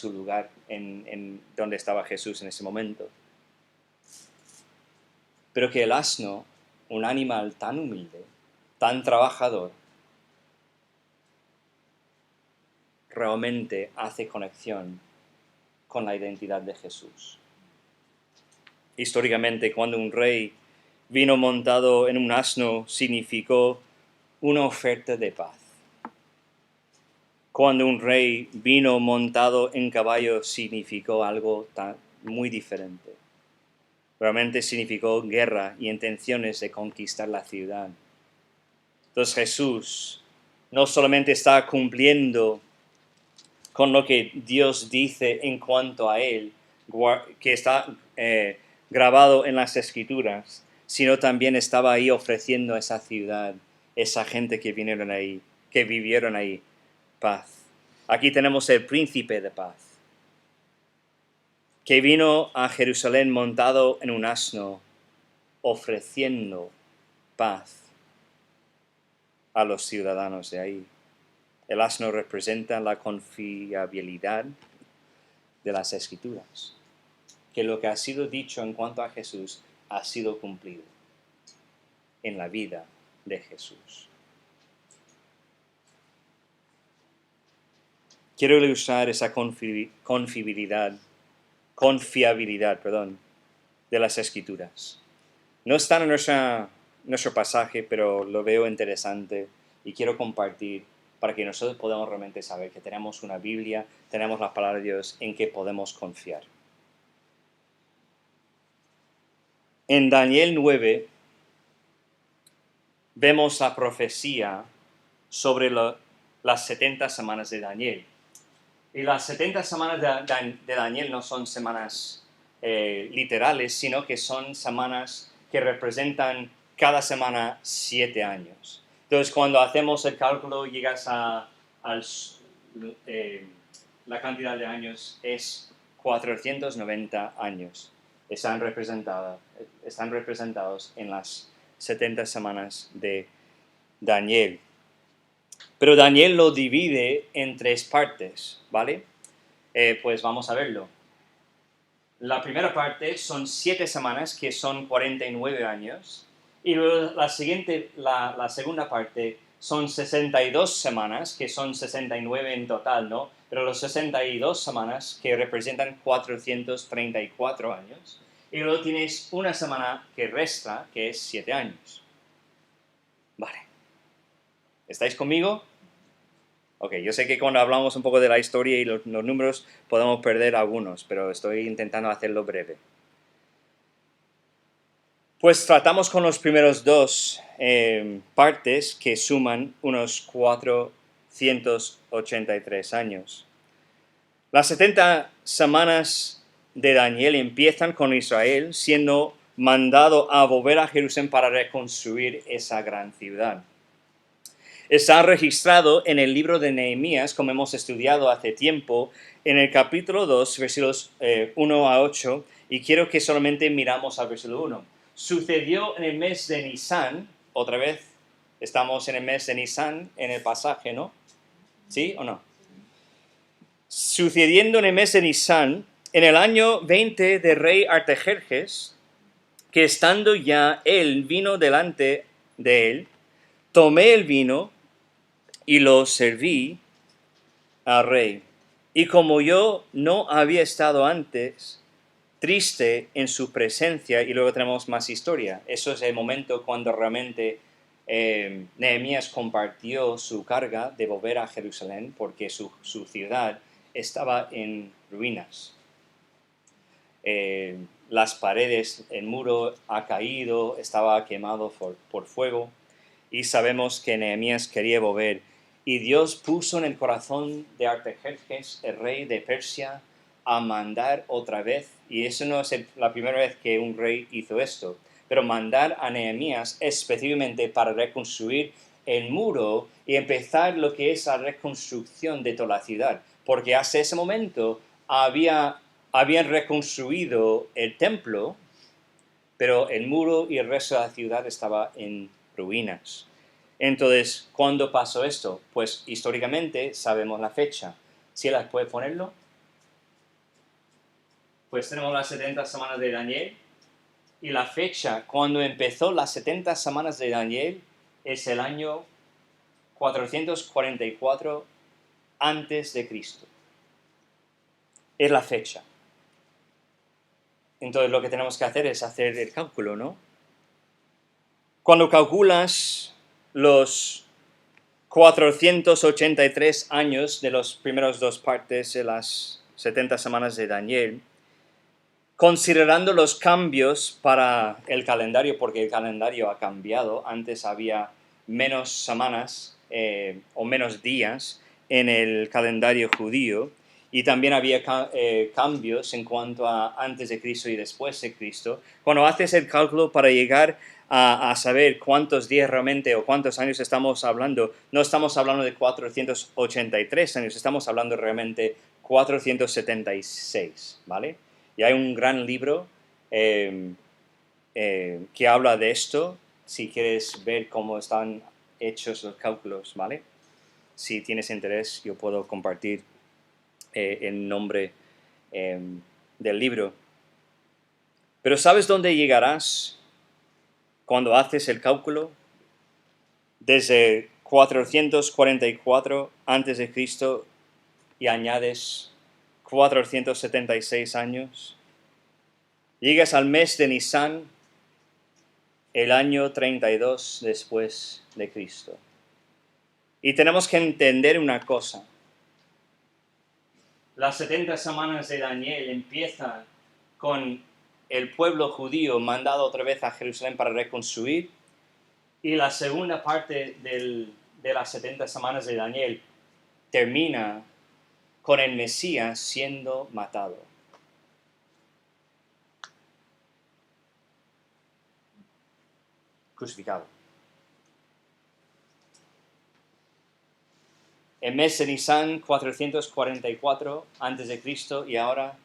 lugar, en donde estaba Jesús en ese momento. Pero que el asno, un animal tan humilde, tan trabajador, realmente hace conexión con la identidad de Jesús. Históricamente, cuando un rey vino montado en un asno, significó una oferta de paz. Cuando un rey vino montado en caballo, significó algo muy diferente. Realmente significó guerra y intenciones de conquistar la ciudad. Entonces Jesús no solamente está cumpliendo con lo que Dios dice en cuanto a Él, que está grabado en las Escrituras, sino también estaba ahí ofreciendo a esa ciudad, esa gente que vivieron ahí, paz. Aquí tenemos el príncipe de paz, que vino a Jerusalén montado en un asno, ofreciendo paz a los ciudadanos de ahí. El asno representa la confiabilidad de las Escrituras, que lo que ha sido dicho en cuanto a Jesús ha sido cumplido en la vida de Jesús. Quiero ilustrar esa confiabilidad de las Escrituras. No está en nuestro pasaje, pero lo veo interesante y quiero compartir para que nosotros podamos realmente saber que tenemos una Biblia, tenemos la palabra de Dios en que podemos confiar. En Daniel 9 vemos la profecía sobre las 70 semanas de Daniel. Y las 70 semanas de Daniel no son semanas literales, sino que son semanas que representan cada semana 7 años. Entonces, cuando hacemos el cálculo, llegas a la cantidad de años, es 490 años. Están representados en las 70 semanas de Daniel. Pero Daniel lo divide en 3 partes, ¿vale? Pues vamos a verlo. La primera parte son 7 semanas, que son 49 años. Y luego la segunda parte son 62 semanas, que son 69 en total, ¿no? Pero los 62 semanas que representan 434 años. Y luego tienes una semana que resta, que es 7 años. Vale. ¿Estáis conmigo? Ok, yo sé que cuando hablamos un poco de la historia y los números podemos perder algunos, pero estoy intentando hacerlo breve. Pues tratamos con los primeros 2 partes que suman unos 483 años. Las 70 semanas de Daniel empiezan con Israel siendo mandado a volver a Jerusalén para reconstruir esa gran ciudad. Está registrado en el libro de Nehemías, como hemos estudiado hace tiempo, en el capítulo 2, versículos 1 a 8, y quiero que solamente miramos al versículo 1. Sucedió en el mes de Nisán, otra vez estamos en el mes de Nisán en el pasaje, ¿no? ¿Sí o no? Sucediendo en el mes de Nisán, en el año 20 del rey Artajerjes, que estando ya el vino delante de él, tomé el vino y lo serví al rey. Y como yo no había estado antes triste en su presencia, y luego tenemos más historia. Eso es el momento cuando realmente Nehemías compartió su carga de volver a Jerusalén porque su ciudad estaba en ruinas. Las paredes, el muro ha caído, estaba quemado por fuego, y sabemos que Nehemías quería volver. Y Dios puso en el corazón de Artajerjes, el rey de Persia, a mandar otra vez, y eso no es la primera vez que un rey hizo esto, pero mandar a Nehemías específicamente para reconstruir el muro y empezar lo que es la reconstrucción de toda la ciudad, porque hasta ese momento habían reconstruido el templo, pero el muro y el resto de la ciudad estaba en ruinas. Entonces, ¿cuándo pasó esto? Pues históricamente sabemos la fecha. ¿Sí las puede ponerlo? Pues tenemos las 70 semanas de Daniel, y la fecha cuando empezó las 70 semanas de Daniel es el año 444 antes de Cristo. Es la fecha. Entonces lo que tenemos que hacer es hacer el cálculo, ¿no? Cuando calculas los 483 años de las primeras dos partes de las 70 semanas de Daniel, considerando los cambios para el calendario, porque el calendario ha cambiado, antes había menos semanas o menos días en el calendario judío, y también había cambios en cuanto a antes de Cristo y después de Cristo. Cuando haces el cálculo para llegar a saber cuántos días realmente o cuántos años estamos hablando, no estamos hablando de 483 años, estamos hablando realmente 476, ¿vale? Y hay un gran libro que habla de esto, si quieres ver cómo están hechos los cálculos, ¿vale? Si tienes interés, yo puedo compartir el nombre del libro. Pero ¿sabes dónde llegarás cuando haces el cálculo? Desde 444 a.C. y añades 476 años, llegas al mes de Nisan, el año 32 después de Cristo. Y tenemos que entender una cosa. Las 70 semanas de Daniel empiezan con el pueblo judío mandado otra vez a Jerusalén para reconstruir, y la segunda parte de las 70 semanas de Daniel termina con el Mesías siendo matado. Crucificado. El mes de Nisan, 444 a.C., y ahora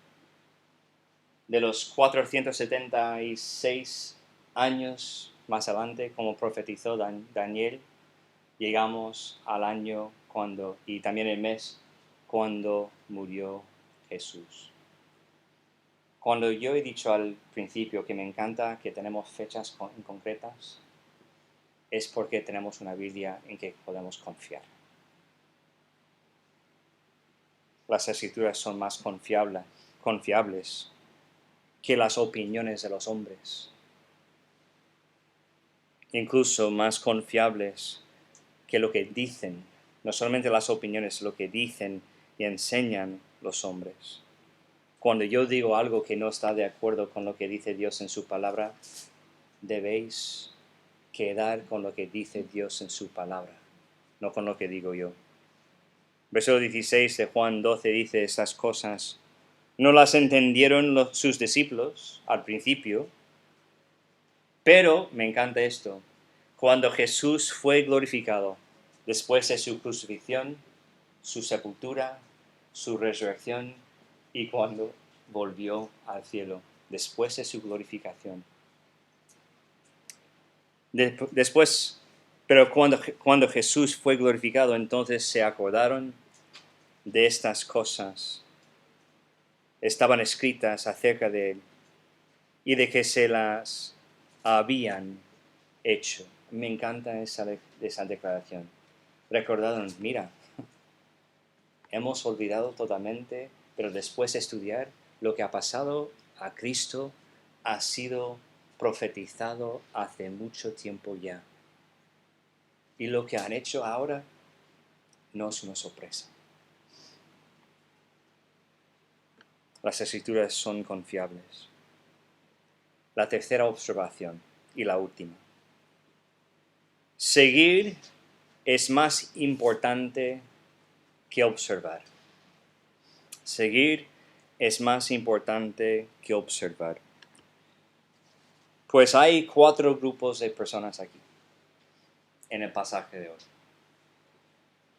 de los 476 años más adelante, como profetizó Daniel, llegamos al año cuando, y también el mes, cuando murió Jesús. Cuando yo he dicho al principio que me encanta que tenemos fechas concretas, es porque tenemos una Biblia en que podemos confiar. Las escrituras son más confiables que las opiniones de los hombres. Incluso más confiables que lo que dicen, no solamente las opiniones, lo que dicen y enseñan los hombres. Cuando yo digo algo que no está de acuerdo con lo que dice Dios en su palabra, debéis quedar con lo que dice Dios en su palabra, no con lo que digo yo. Versículo 16 de Juan 12 dice estas cosas. No las entendieron sus discípulos al principio, pero, me encanta esto, cuando Jesús fue glorificado, después de su crucifixión, su sepultura, su resurrección, y cuando volvió al cielo, después de su glorificación. Pero cuando Jesús fue glorificado, entonces se acordaron de estas cosas. Estaban escritas acerca de él y de que se las habían hecho. Me encanta esa declaración. Recordaron, mira, hemos olvidado totalmente, pero después de estudiar lo que ha pasado a Cristo, ha sido profetizado hace mucho tiempo ya. Y lo que han hecho ahora no es una sorpresa. Las escrituras son confiables. La tercera observación y la última. Seguir es más importante que observar. Seguir es más importante que observar. Pues hay 4 grupos de personas aquí. en el pasaje de hoy.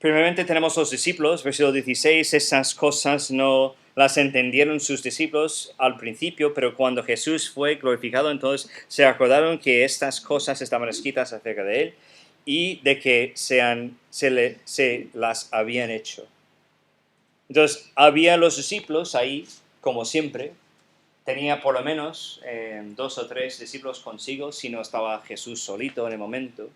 Primeramente tenemos los discípulos, versículo 16, esas cosas no las entendieron sus discípulos al principio, pero cuando Jesús fue glorificado, entonces se acordaron que estas cosas estaban escritas acerca de él y de que se las habían hecho. Entonces, había los discípulos ahí, como siempre, tenía por lo menos 2 o 3 discípulos consigo, si no estaba Jesús solito en el momento.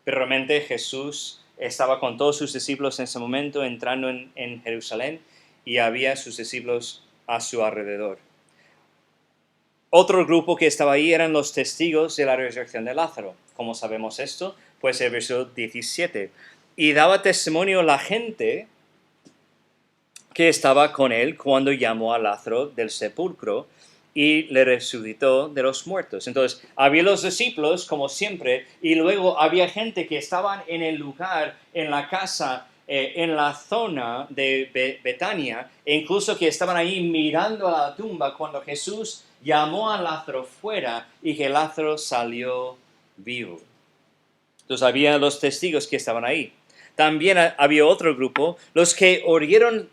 Pero realmente Jesús estaba con todos sus discípulos en ese momento, entrando en Jerusalén, y había sus discípulos a su alrededor. Otro grupo que estaba ahí eran los testigos de la resurrección de Lázaro. ¿Cómo sabemos esto? Pues el versículo 17. Y daba testimonio la gente que estaba con él cuando llamó a Lázaro del sepulcro y le resucitó de los muertos. Entonces, había los discípulos, como siempre, y luego había gente que estaban en el lugar, en la casa, en la zona de Betania, e incluso que estaban ahí mirando a la tumba cuando Jesús llamó a Lázaro fuera y que Lázaro salió vivo. Entonces, había los testigos que estaban ahí. También había otro grupo, los que oyeron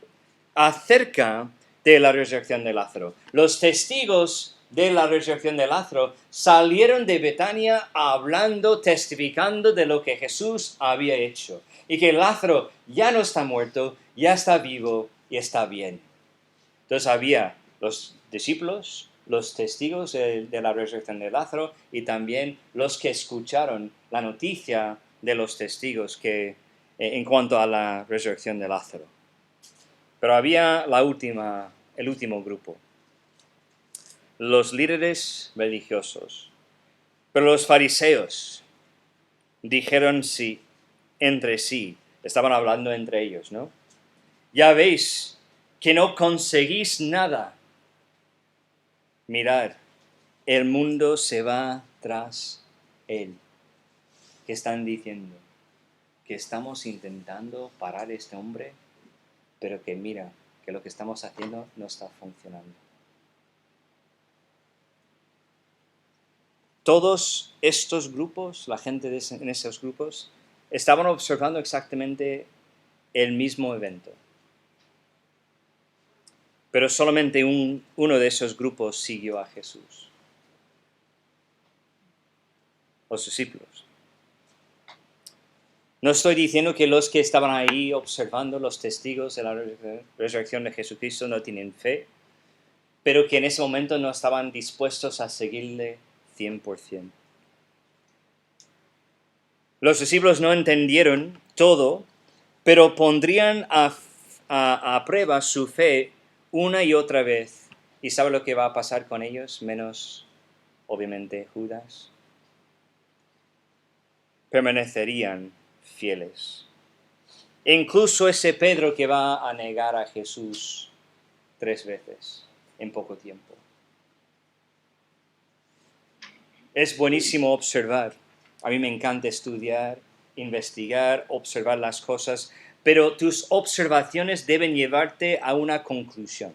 acerca de la resurrección de Lázaro. Los testigos de la resurrección de Lázaro salieron de Betania hablando, testificando de lo que Jesús había hecho. Y que Lázaro ya no está muerto, ya está vivo y está bien. Entonces había los discípulos, los testigos de la resurrección de Lázaro y también los que escucharon la noticia de los testigos en cuanto a la resurrección de Lázaro. Pero había el último grupo, los líderes religiosos. Pero los fariseos dijeron entre sí, estaban hablando entre ellos, ¿no? Ya veis que no conseguís nada. Mirad, el mundo se va tras él. ¿Qué están diciendo? Que estamos intentando parar a este hombre, pero que mira, que lo que estamos haciendo no está funcionando. Todos estos grupos, la gente en esos grupos, estaban observando exactamente el mismo evento. Pero solamente uno de esos grupos siguió a Jesús. Los discípulos. No estoy diciendo que los que estaban ahí observando, los testigos de la resurrección de Jesucristo, no tienen fe, pero que en ese momento no estaban dispuestos a seguirle 100%. Los discípulos no entendieron todo, pero pondrían a prueba su fe una y otra vez. ¿Y sabe lo que va a pasar con ellos? Menos, obviamente, Judas. Permanecerían fieles. E incluso ese Pedro que va a negar a Jesús 3 veces en poco tiempo. Es buenísimo observar. A mí me encanta estudiar, investigar, observar las cosas, pero tus observaciones deben llevarte a una conclusión.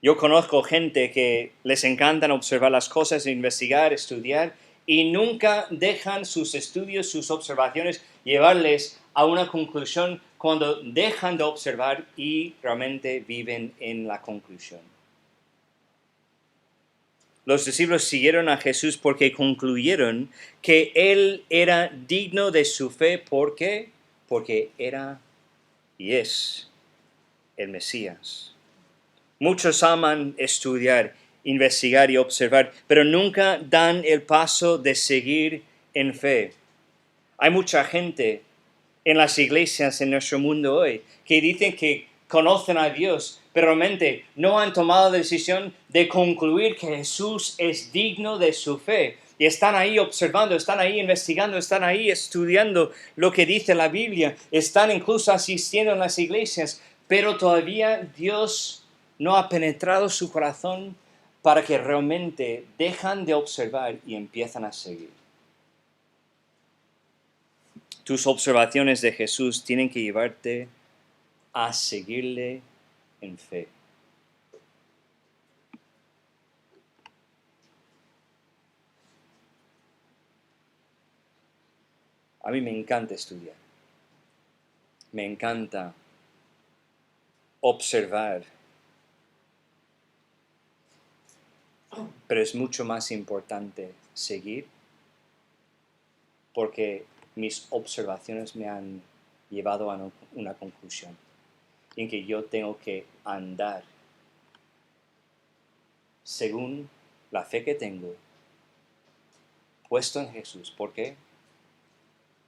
Yo conozco gente que les encantan observar las cosas, investigar, estudiar, y nunca dejan sus estudios, sus observaciones, llevarles a una conclusión cuando dejan de observar y realmente viven en la conclusión. Los discípulos siguieron a Jesús porque concluyeron que Él era digno de su fe. ¿Por qué? Porque era y es el Mesías. Muchos aman estudiar, investigar y observar, pero nunca dan el paso de seguir en fe. Hay mucha gente en las iglesias en nuestro mundo hoy que dicen que conocen a Dios, pero realmente no han tomado la decisión de concluir que Jesús es digno de su fe. Y están ahí observando, están ahí investigando, están ahí estudiando lo que dice la Biblia, están incluso asistiendo en las iglesias, pero todavía Dios no ha penetrado su corazón para que realmente dejan de observar y empiezan a seguir. Tus observaciones de Jesús tienen que llevarte a seguirle en fe. A mí me encanta estudiar. Me encanta observar. Pero es mucho más importante seguir porque mis observaciones me han llevado a una conclusión en que yo tengo que andar según la fe que tengo, puesto en Jesús. ¿Por qué?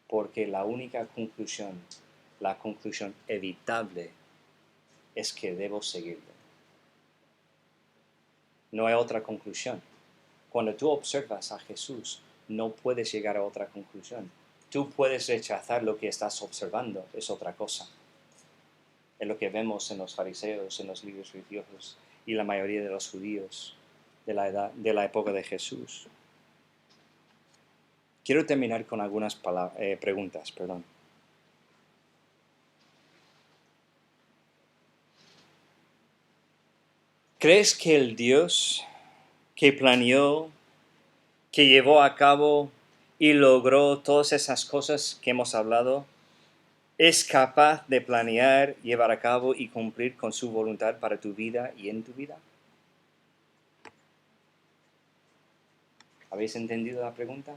Porque la única conclusión, la conclusión evitable, es que debo seguirlo. No hay otra conclusión. Cuando tú observas a Jesús, no puedes llegar a otra conclusión. Tú puedes rechazar lo que estás observando, es otra cosa. Es lo que vemos en los fariseos, en los líderes religiosos y la mayoría de los judíos de la época de Jesús. Quiero terminar con algunas preguntas. ¿Crees que el Dios que planeó, que llevó a cabo y logró todas esas cosas que hemos hablado, es capaz de planear, llevar a cabo y cumplir con su voluntad para tu vida y en tu vida? ¿Habéis entendido la pregunta?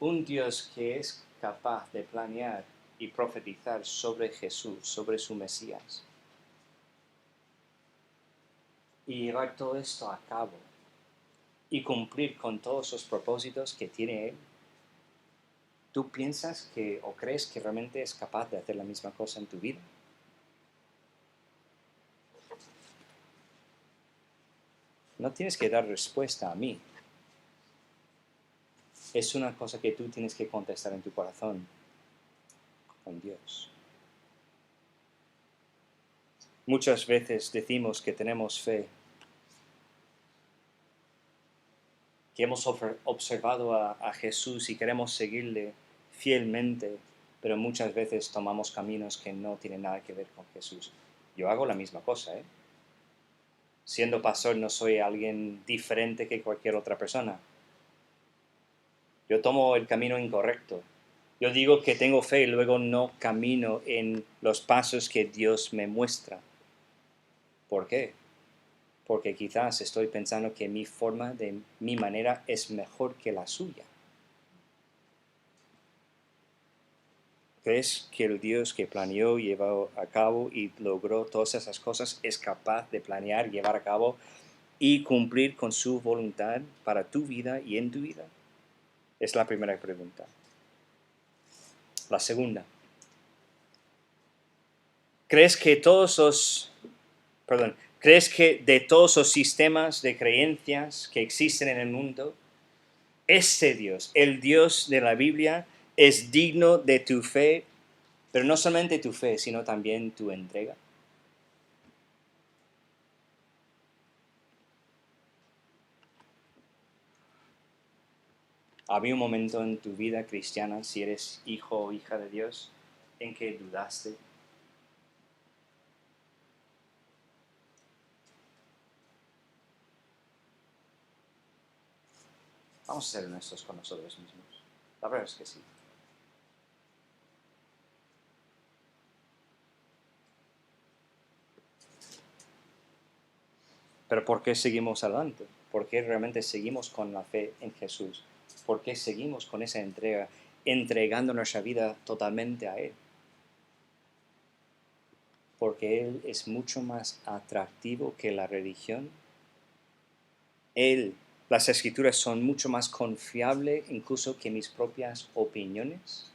Un Dios que es capaz de planear y profetizar sobre Jesús, sobre su Mesías, y llevar todo esto a cabo y cumplir con todos los propósitos que tiene Él. ¿Tú piensas que o crees que realmente es capaz de hacer la misma cosa en tu vida? No tienes que dar respuesta a mí. Es una cosa que tú tienes que contestar en tu corazón con Dios. Muchas veces decimos que tenemos fe, que hemos observado a Jesús y queremos seguirle fielmente, pero muchas veces tomamos caminos que no tienen nada que ver con Jesús. Yo hago la misma cosa, ¿eh? Siendo pastor no soy alguien diferente que cualquier otra persona. Yo tomo el camino incorrecto. Yo digo que tengo fe y luego no camino en los pasos que Dios me muestra. ¿Por qué? Porque quizás estoy pensando que mi forma, de mi manera, es mejor que la suya. ¿Crees que el Dios que planeó, llevó a cabo y logró todas esas cosas es capaz de planear, llevar a cabo y cumplir con su voluntad para tu vida y en tu vida? Es la primera pregunta. La segunda. ¿Crees que de todos los sistemas de creencias que existen en el mundo, ese Dios, el Dios de la Biblia, es digno de tu fe, pero no solamente tu fe, sino también tu entrega? ¿Había un momento en tu vida cristiana, si eres hijo o hija de Dios, en que dudaste? Vamos a ser honestos con nosotros mismos. La verdad es que sí. Pero ¿por qué seguimos adelante? ¿Por qué realmente seguimos con la fe en Jesús? ¿Por qué seguimos con esa entrega, entregando nuestra vida totalmente a Él? Porque Él es mucho más atractivo que la religión. Las escrituras son mucho más confiables incluso que mis propias opiniones.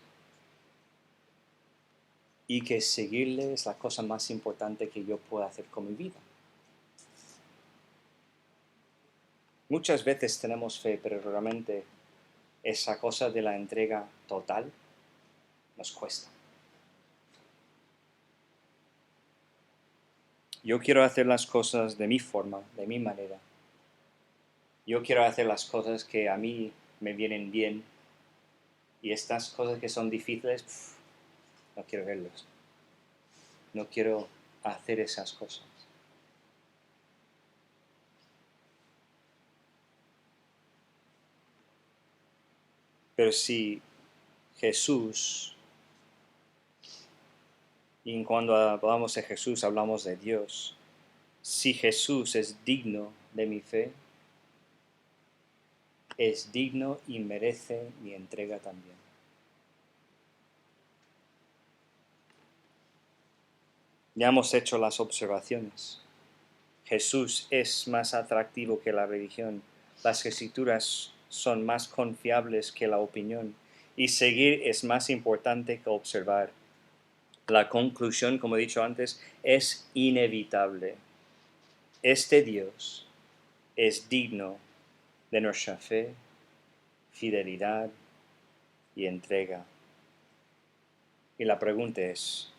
Y que seguirle es la cosa más importante que yo pueda hacer con mi vida. Muchas veces tenemos fe, pero realmente esa cosa de la entrega total nos cuesta. Yo quiero hacer las cosas de mi forma, de mi manera. Yo quiero hacer las cosas que a mí me vienen bien. Y estas cosas que son difíciles, no quiero verlas. No quiero hacer esas cosas. Pero si Jesús, y cuando hablamos de Jesús hablamos de Dios, si Jesús es digno de mi fe, es digno y merece mi entrega también. Ya hemos hecho las observaciones. Jesús es más atractivo que la religión. Las escrituras son más confiables que la opinión. Y seguir es más importante que observar. La conclusión, como he dicho antes, es inevitable. Este Dios es digno de nuestra fe, fidelidad y entrega. Y la pregunta es,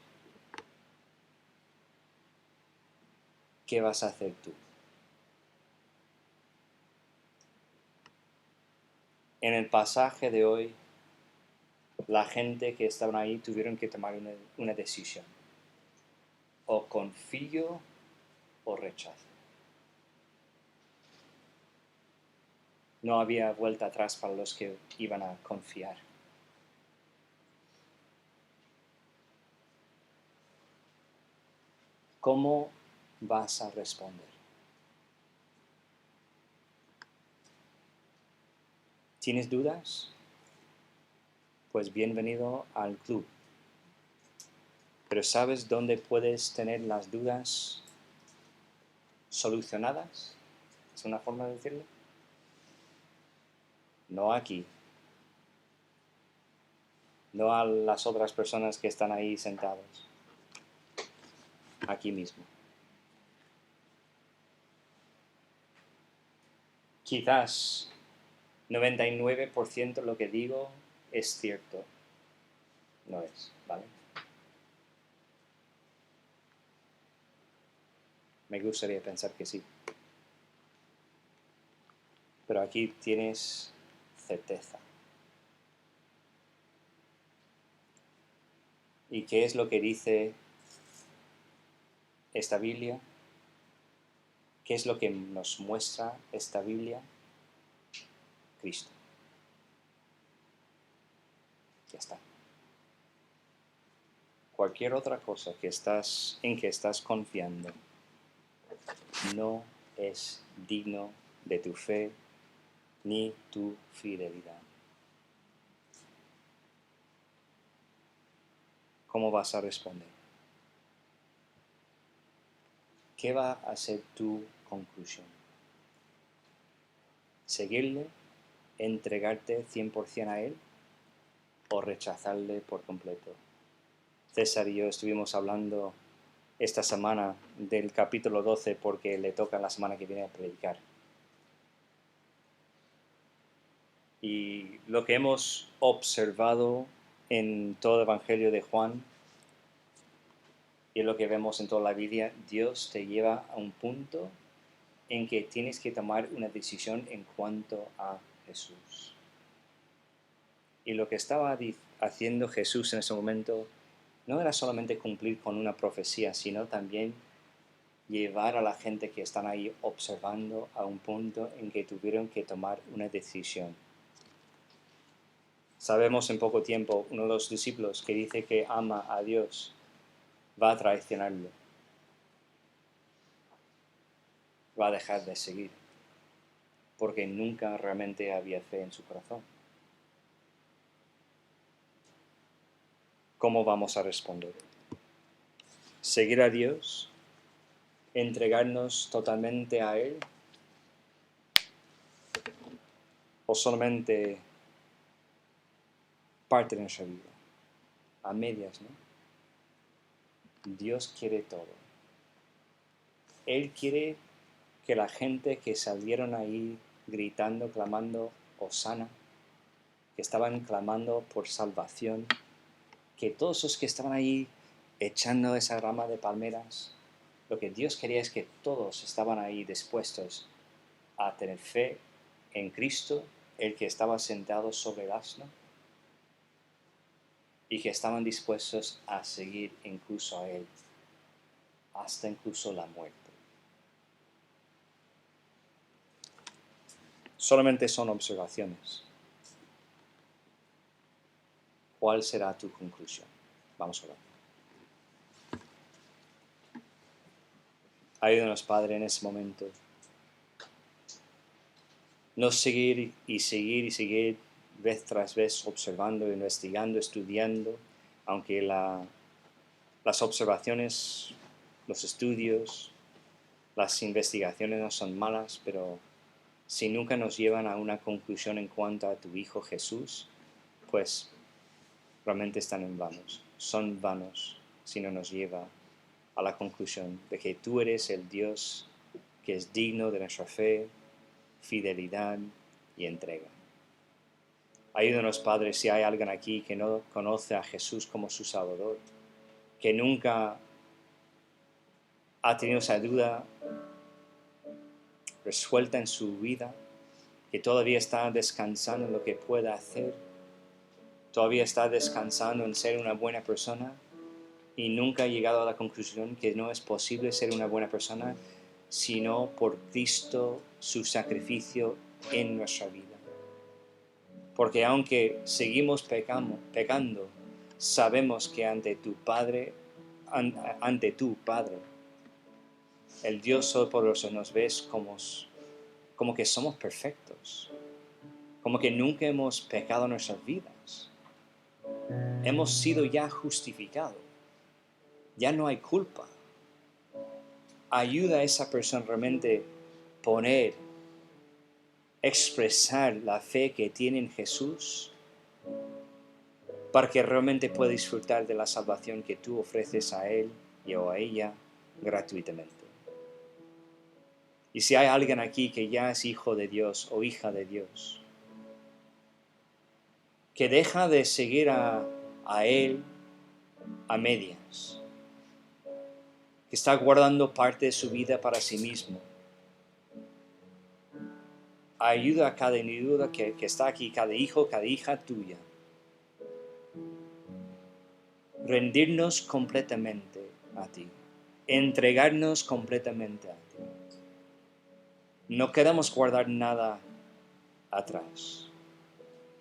¿qué vas a hacer tú? En el pasaje de hoy, la gente que estaban ahí tuvieron que tomar una decisión. O confío o rechazo. No había vuelta atrás para los que iban a confiar. ¿Cómo vas a responder? ¿Tienes dudas? Pues bienvenido al club. Pero ¿sabes dónde puedes tener las dudas solucionadas? ¿Es una forma de decirlo? No aquí. No a las otras personas que están ahí sentadas. Aquí mismo. Quizás 99% de lo que digo es cierto. No es, ¿vale? Me gustaría pensar que sí. Pero aquí tienes certeza. ¿Y qué es lo que dice esta Biblia? ¿Qué es lo que nos muestra esta Biblia? Cristo. Ya está. Cualquier otra cosa en que estás confiando no es digno de tu fe ni tu fidelidad. ¿Cómo vas a responder? ¿Qué va a ser tu conclusión? ¿Seguirle, entregarte 100% a Él o rechazarle por completo? César y yo estuvimos hablando esta semana del capítulo 12 porque le toca la semana que viene a predicar. Y lo que hemos observado en todo el Evangelio de Juan y lo que vemos en toda la Biblia, Dios te lleva a un punto en que tienes que tomar una decisión en cuanto a Jesús. Y lo que estaba haciendo Jesús en ese momento no era solamente cumplir con una profecía, sino también llevar a la gente que están ahí observando a un punto en que tuvieron que tomar una decisión. Sabemos en poco tiempo, uno de los discípulos que dice que ama a Dios va a traicionarlo. Va a dejar de seguir, porque nunca realmente había fe en su corazón. ¿Cómo vamos a responder? ¿Seguir a Dios? ¿Entregarnos totalmente a Él? ¿O solamente parte de nuestra vida? A medias, ¿no? Dios quiere todo. Él quiere que la gente que salieron ahí gritando, clamando, Hosana, que estaban clamando por salvación, que todos los que estaban ahí echando esa rama de palmeras, lo que Dios quería es que todos estaban ahí dispuestos a tener fe en Cristo, el que estaba sentado sobre el asno, y que estaban dispuestos a seguir incluso a Él, hasta incluso la muerte. Solamente son observaciones. ¿Cuál será tu conclusión? Vamos a orar. Ayúdanos, Padre, en ese momento. No seguir y seguir, vez tras vez, observando, investigando, estudiando, aunque las observaciones, los estudios, las investigaciones no son malas, pero si nunca nos llevan a una conclusión en cuanto a tu Hijo Jesús, pues realmente están en vanos. Son vanos si no nos lleva a la conclusión de que tú eres el Dios que es digno de nuestra fe, fidelidad y entrega. Ayúdanos, Padre, si hay alguien aquí que no conoce a Jesús como su Salvador, que nunca ha tenido esa duda resuelta en su vida, que todavía está descansando en lo que pueda hacer, todavía está descansando en ser una buena persona y nunca ha llegado a la conclusión que no es posible ser una buena persona sino por Cristo, su sacrificio en nuestra vida. Porque aunque seguimos pecando, sabemos que ante tu Padre, el Dios Todopoderoso, nos ves como que somos perfectos, como que nunca hemos pecado en nuestras vidas. Hemos sido ya justificados, ya no hay culpa. Ayuda a esa persona realmente expresar la fe que tiene en Jesús para que realmente pueda disfrutar de la salvación que tú ofreces a él y o a ella gratuitamente. Y si hay alguien aquí que ya es hijo de Dios o hija de Dios, que deja de seguir a él a medias, que está guardando parte de su vida para sí mismo, ayuda a cada individuo que está aquí, cada hijo, cada hija tuya, rendirnos completamente a ti, entregarnos completamente a ti. No queremos guardar nada atrás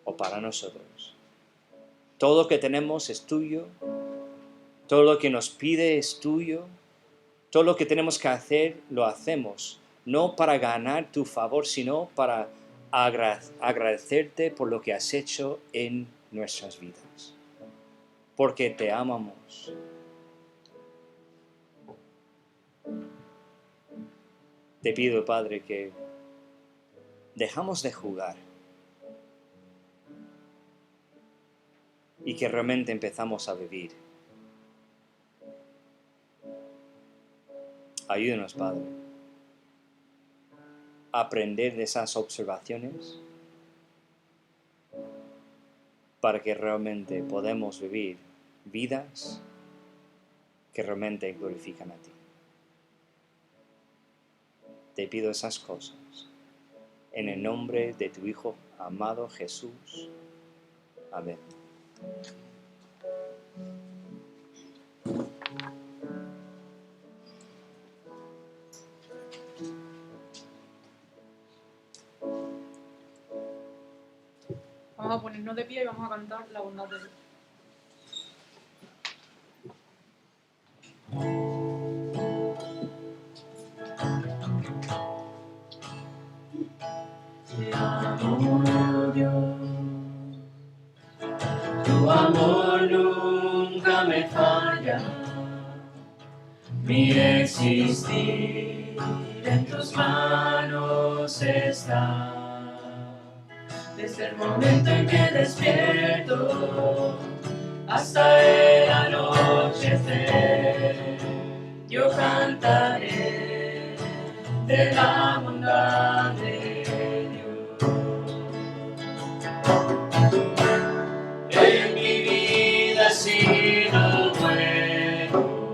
o para nosotros. Todo lo que tenemos es tuyo, todo lo que nos pide es tuyo, todo lo que tenemos que hacer lo hacemos, no para ganar tu favor, sino para agradecerte por lo que has hecho en nuestras vidas, porque te amamos. Te pido, Padre, que dejamos de jugar y que realmente empezamos a vivir. Ayúdanos, Padre, a aprender de esas observaciones para que realmente podamos vivir vidas que realmente glorifican a ti. Te pido esas cosas en el nombre de tu Hijo amado Jesús. Amén. Vamos a ponernos de pie y vamos a cantar La bondad de Dios. Te amo, Dios, tu amor nunca me falla, mi existir en tus manos está. Desde el momento en que despierto hasta el anochecer, yo cantaré de la bondad de Dios. En mi vida ha sido bueno,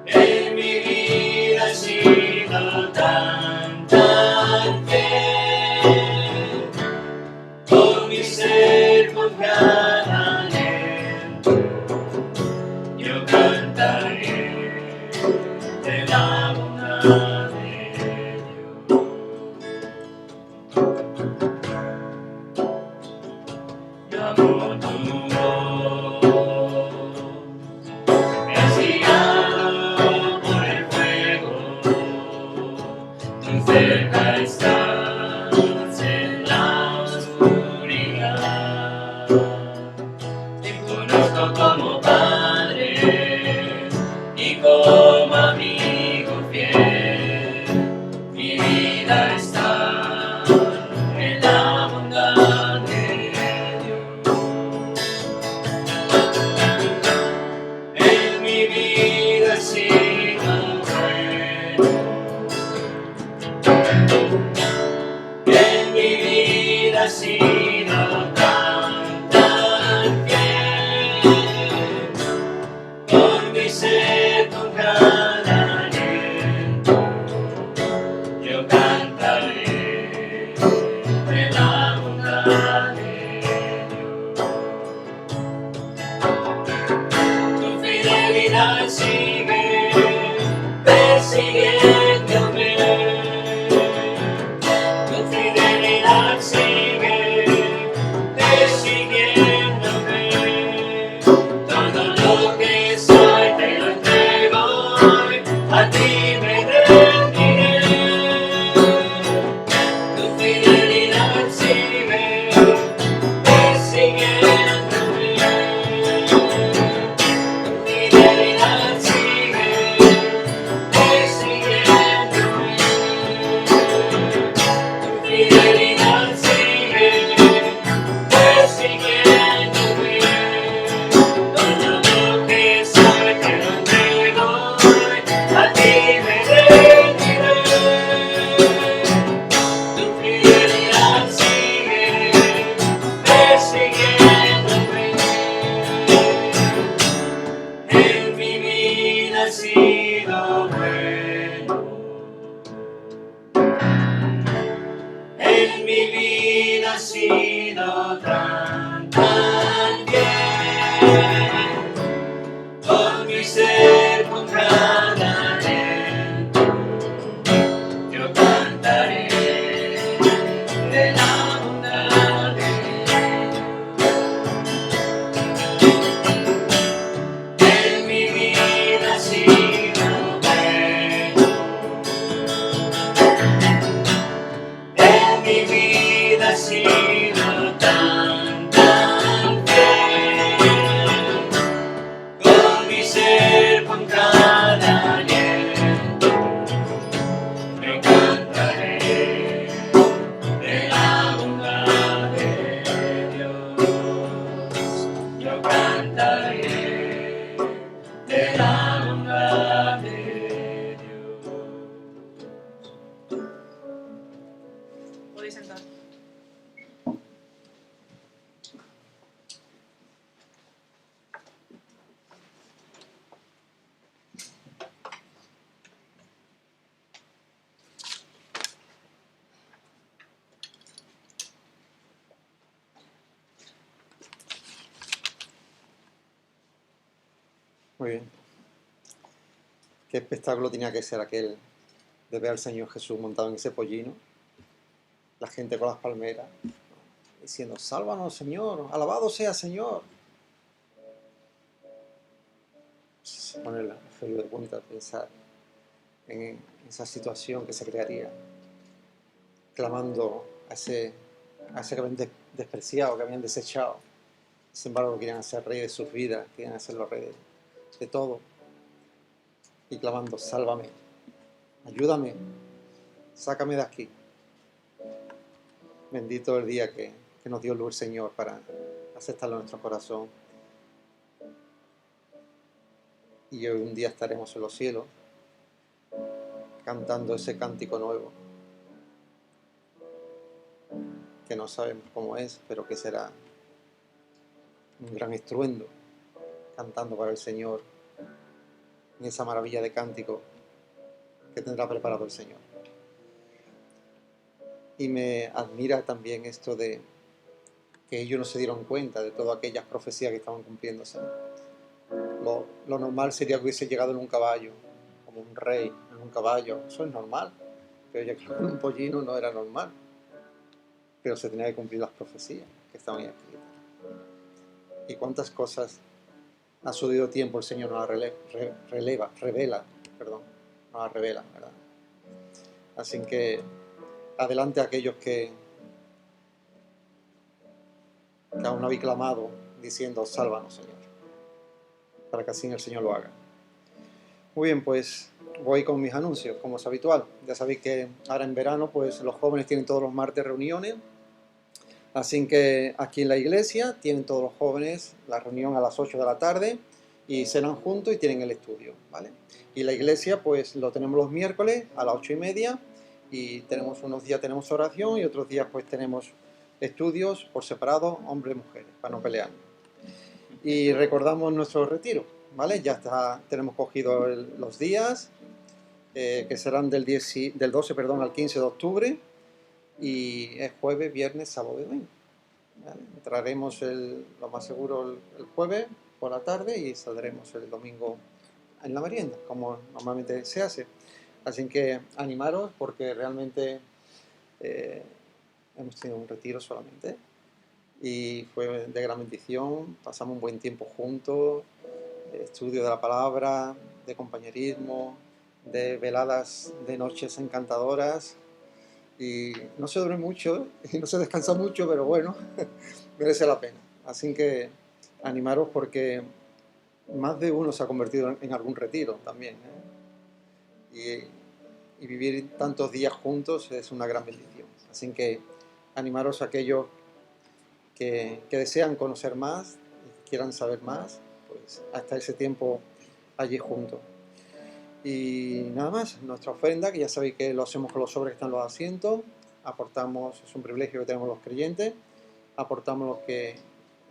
en mi vida ha sido tan fiel, con mi ser con cada aliento, yo cantaré de la bondad de Dios. has sido tan, tan fiel. Por mi ser con cada aliento, yo cantaré de la bondad de Dios. Tu fidelidad sigue persiguiéndome. Tu fidelidad sigue persiguiéndome. Todo lo que soy te lo entrego hoy, a ti me rendiré. Tu fidelidad sigue persiguiéndome. Tu fidelidad sigue persiguiéndome. Tu fidelidad sigue persiguiéndome. Todo lo que soy te lo entrego hoy, a ti me rendiré. Tu fidelidad sigue persiguiéndome. En mi vida has sido bueno. En mi vida has sido tan, tan bien. Por mi ser con cada aliento, yo cantaré de la bondad de Dios. En mi vida has sido bueno. En mi vida has sido tan, tan fiel. Con mi ser, con cada aliento, me cantaré de la bondad de Dios. Yo cantaré de la bondad de Dios. Podéis sentar. Muy bien. Qué espectáculo tenía que ser aquel de ver al Señor Jesús montado en ese pollino, la gente con las palmeras, diciendo, sálvanos, Señor, alabado sea, Señor. Se pone el frío de punta a pensar en esa situación que se crearía, clamando a ese que habían despreciado, que habían desechado. Sin embargo, querían hacer rey de sus vidas, querían hacerlo rey de todo. Y clamando, sálvame, ayúdame, sácame de aquí. Bendito el día que nos dio luz el Señor para aceptarlo en nuestro corazón. Y hoy un día estaremos en los cielos cantando ese cántico nuevo que no sabemos cómo es, pero que será un gran estruendo cantando para el Señor en esa maravilla de cántico que tendrá preparado el Señor. Y me admira también esto de que ellos no se dieron cuenta de todas aquellas profecías que estaban cumpliéndose. Lo normal sería que hubiese llegado en un caballo, como un rey en un caballo. Eso es normal, pero ya que en un pollino no era normal. Pero se tenía que cumplir las profecías que estaban escritas. Y cuántas cosas a su debido tiempo el Señor nos las revela, ¿verdad? Así que adelante a aquellos que aún no habéis clamado diciendo, sálvanos, Señor, para que así el Señor lo haga. Muy bien, pues voy con mis anuncios, como es habitual. Ya sabéis que ahora en verano, pues los jóvenes tienen todos los martes reuniones. Así que aquí en la iglesia tienen todos los jóvenes la reunión a las 8 de la tarde y cenan juntos y tienen el estudio, ¿vale? Y la iglesia pues lo tenemos los miércoles a las 8:30 y tenemos unos días tenemos oración y otros días pues tenemos estudios por separado, hombres y mujeres, para no pelear. Y recordamos nuestro retiro, ¿vale? Ya está, tenemos cogido los días, que serán del 12 al 15 de octubre, y es jueves, viernes, sábado y domingo. ¿Vale? Entraremos lo más seguro el jueves por la tarde y saldremos el domingo en la merienda, como normalmente se hace. Así que animaros porque realmente hemos tenido un retiro solamente y fue de gran bendición, pasamos un buen tiempo juntos, estudio de la palabra, de compañerismo, de veladas de noches encantadoras y no se duerme mucho y no se descansa mucho, pero bueno, merece la pena. Así que animaros porque más de uno se ha convertido en algún retiro también, ¿eh? Y vivir tantos días juntos es una gran bendición. Así que animaros a aquellos que desean conocer más, que quieran saber más, pues hasta ese tiempo allí juntos. Y nada más, nuestra ofrenda, que ya sabéis que lo hacemos con los sobres que están en los asientos, aportamos, es un privilegio que tenemos los creyentes, aportamos lo que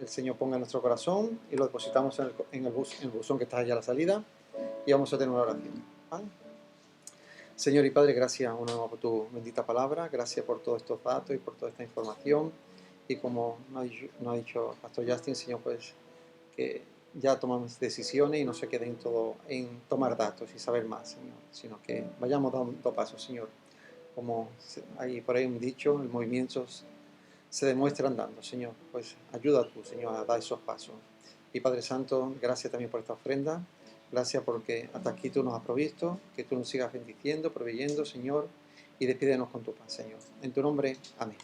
el Señor ponga en nuestro corazón y lo depositamos en el buzón que está allá a la salida y vamos a tener una oración, ¿vale? Señor y Padre, gracias una vez por tu bendita palabra, gracias por todos estos datos y por toda esta información. Y como nos ha dicho Pastor Justin, Señor, pues que ya tomamos decisiones y no se queden todo en tomar datos y saber más, Señor, sino que vayamos dando pasos, Señor. Como hay por ahí un dicho, el movimiento se demuestra andando, Señor. Pues ayuda tú, Señor, a dar esos pasos. Y Padre Santo, gracias también por esta ofrenda. Gracias porque hasta aquí tú nos has provisto, que tú nos sigas bendiciendo, proveyendo, Señor, y despídenos con tu paz, Señor. En tu nombre, amén.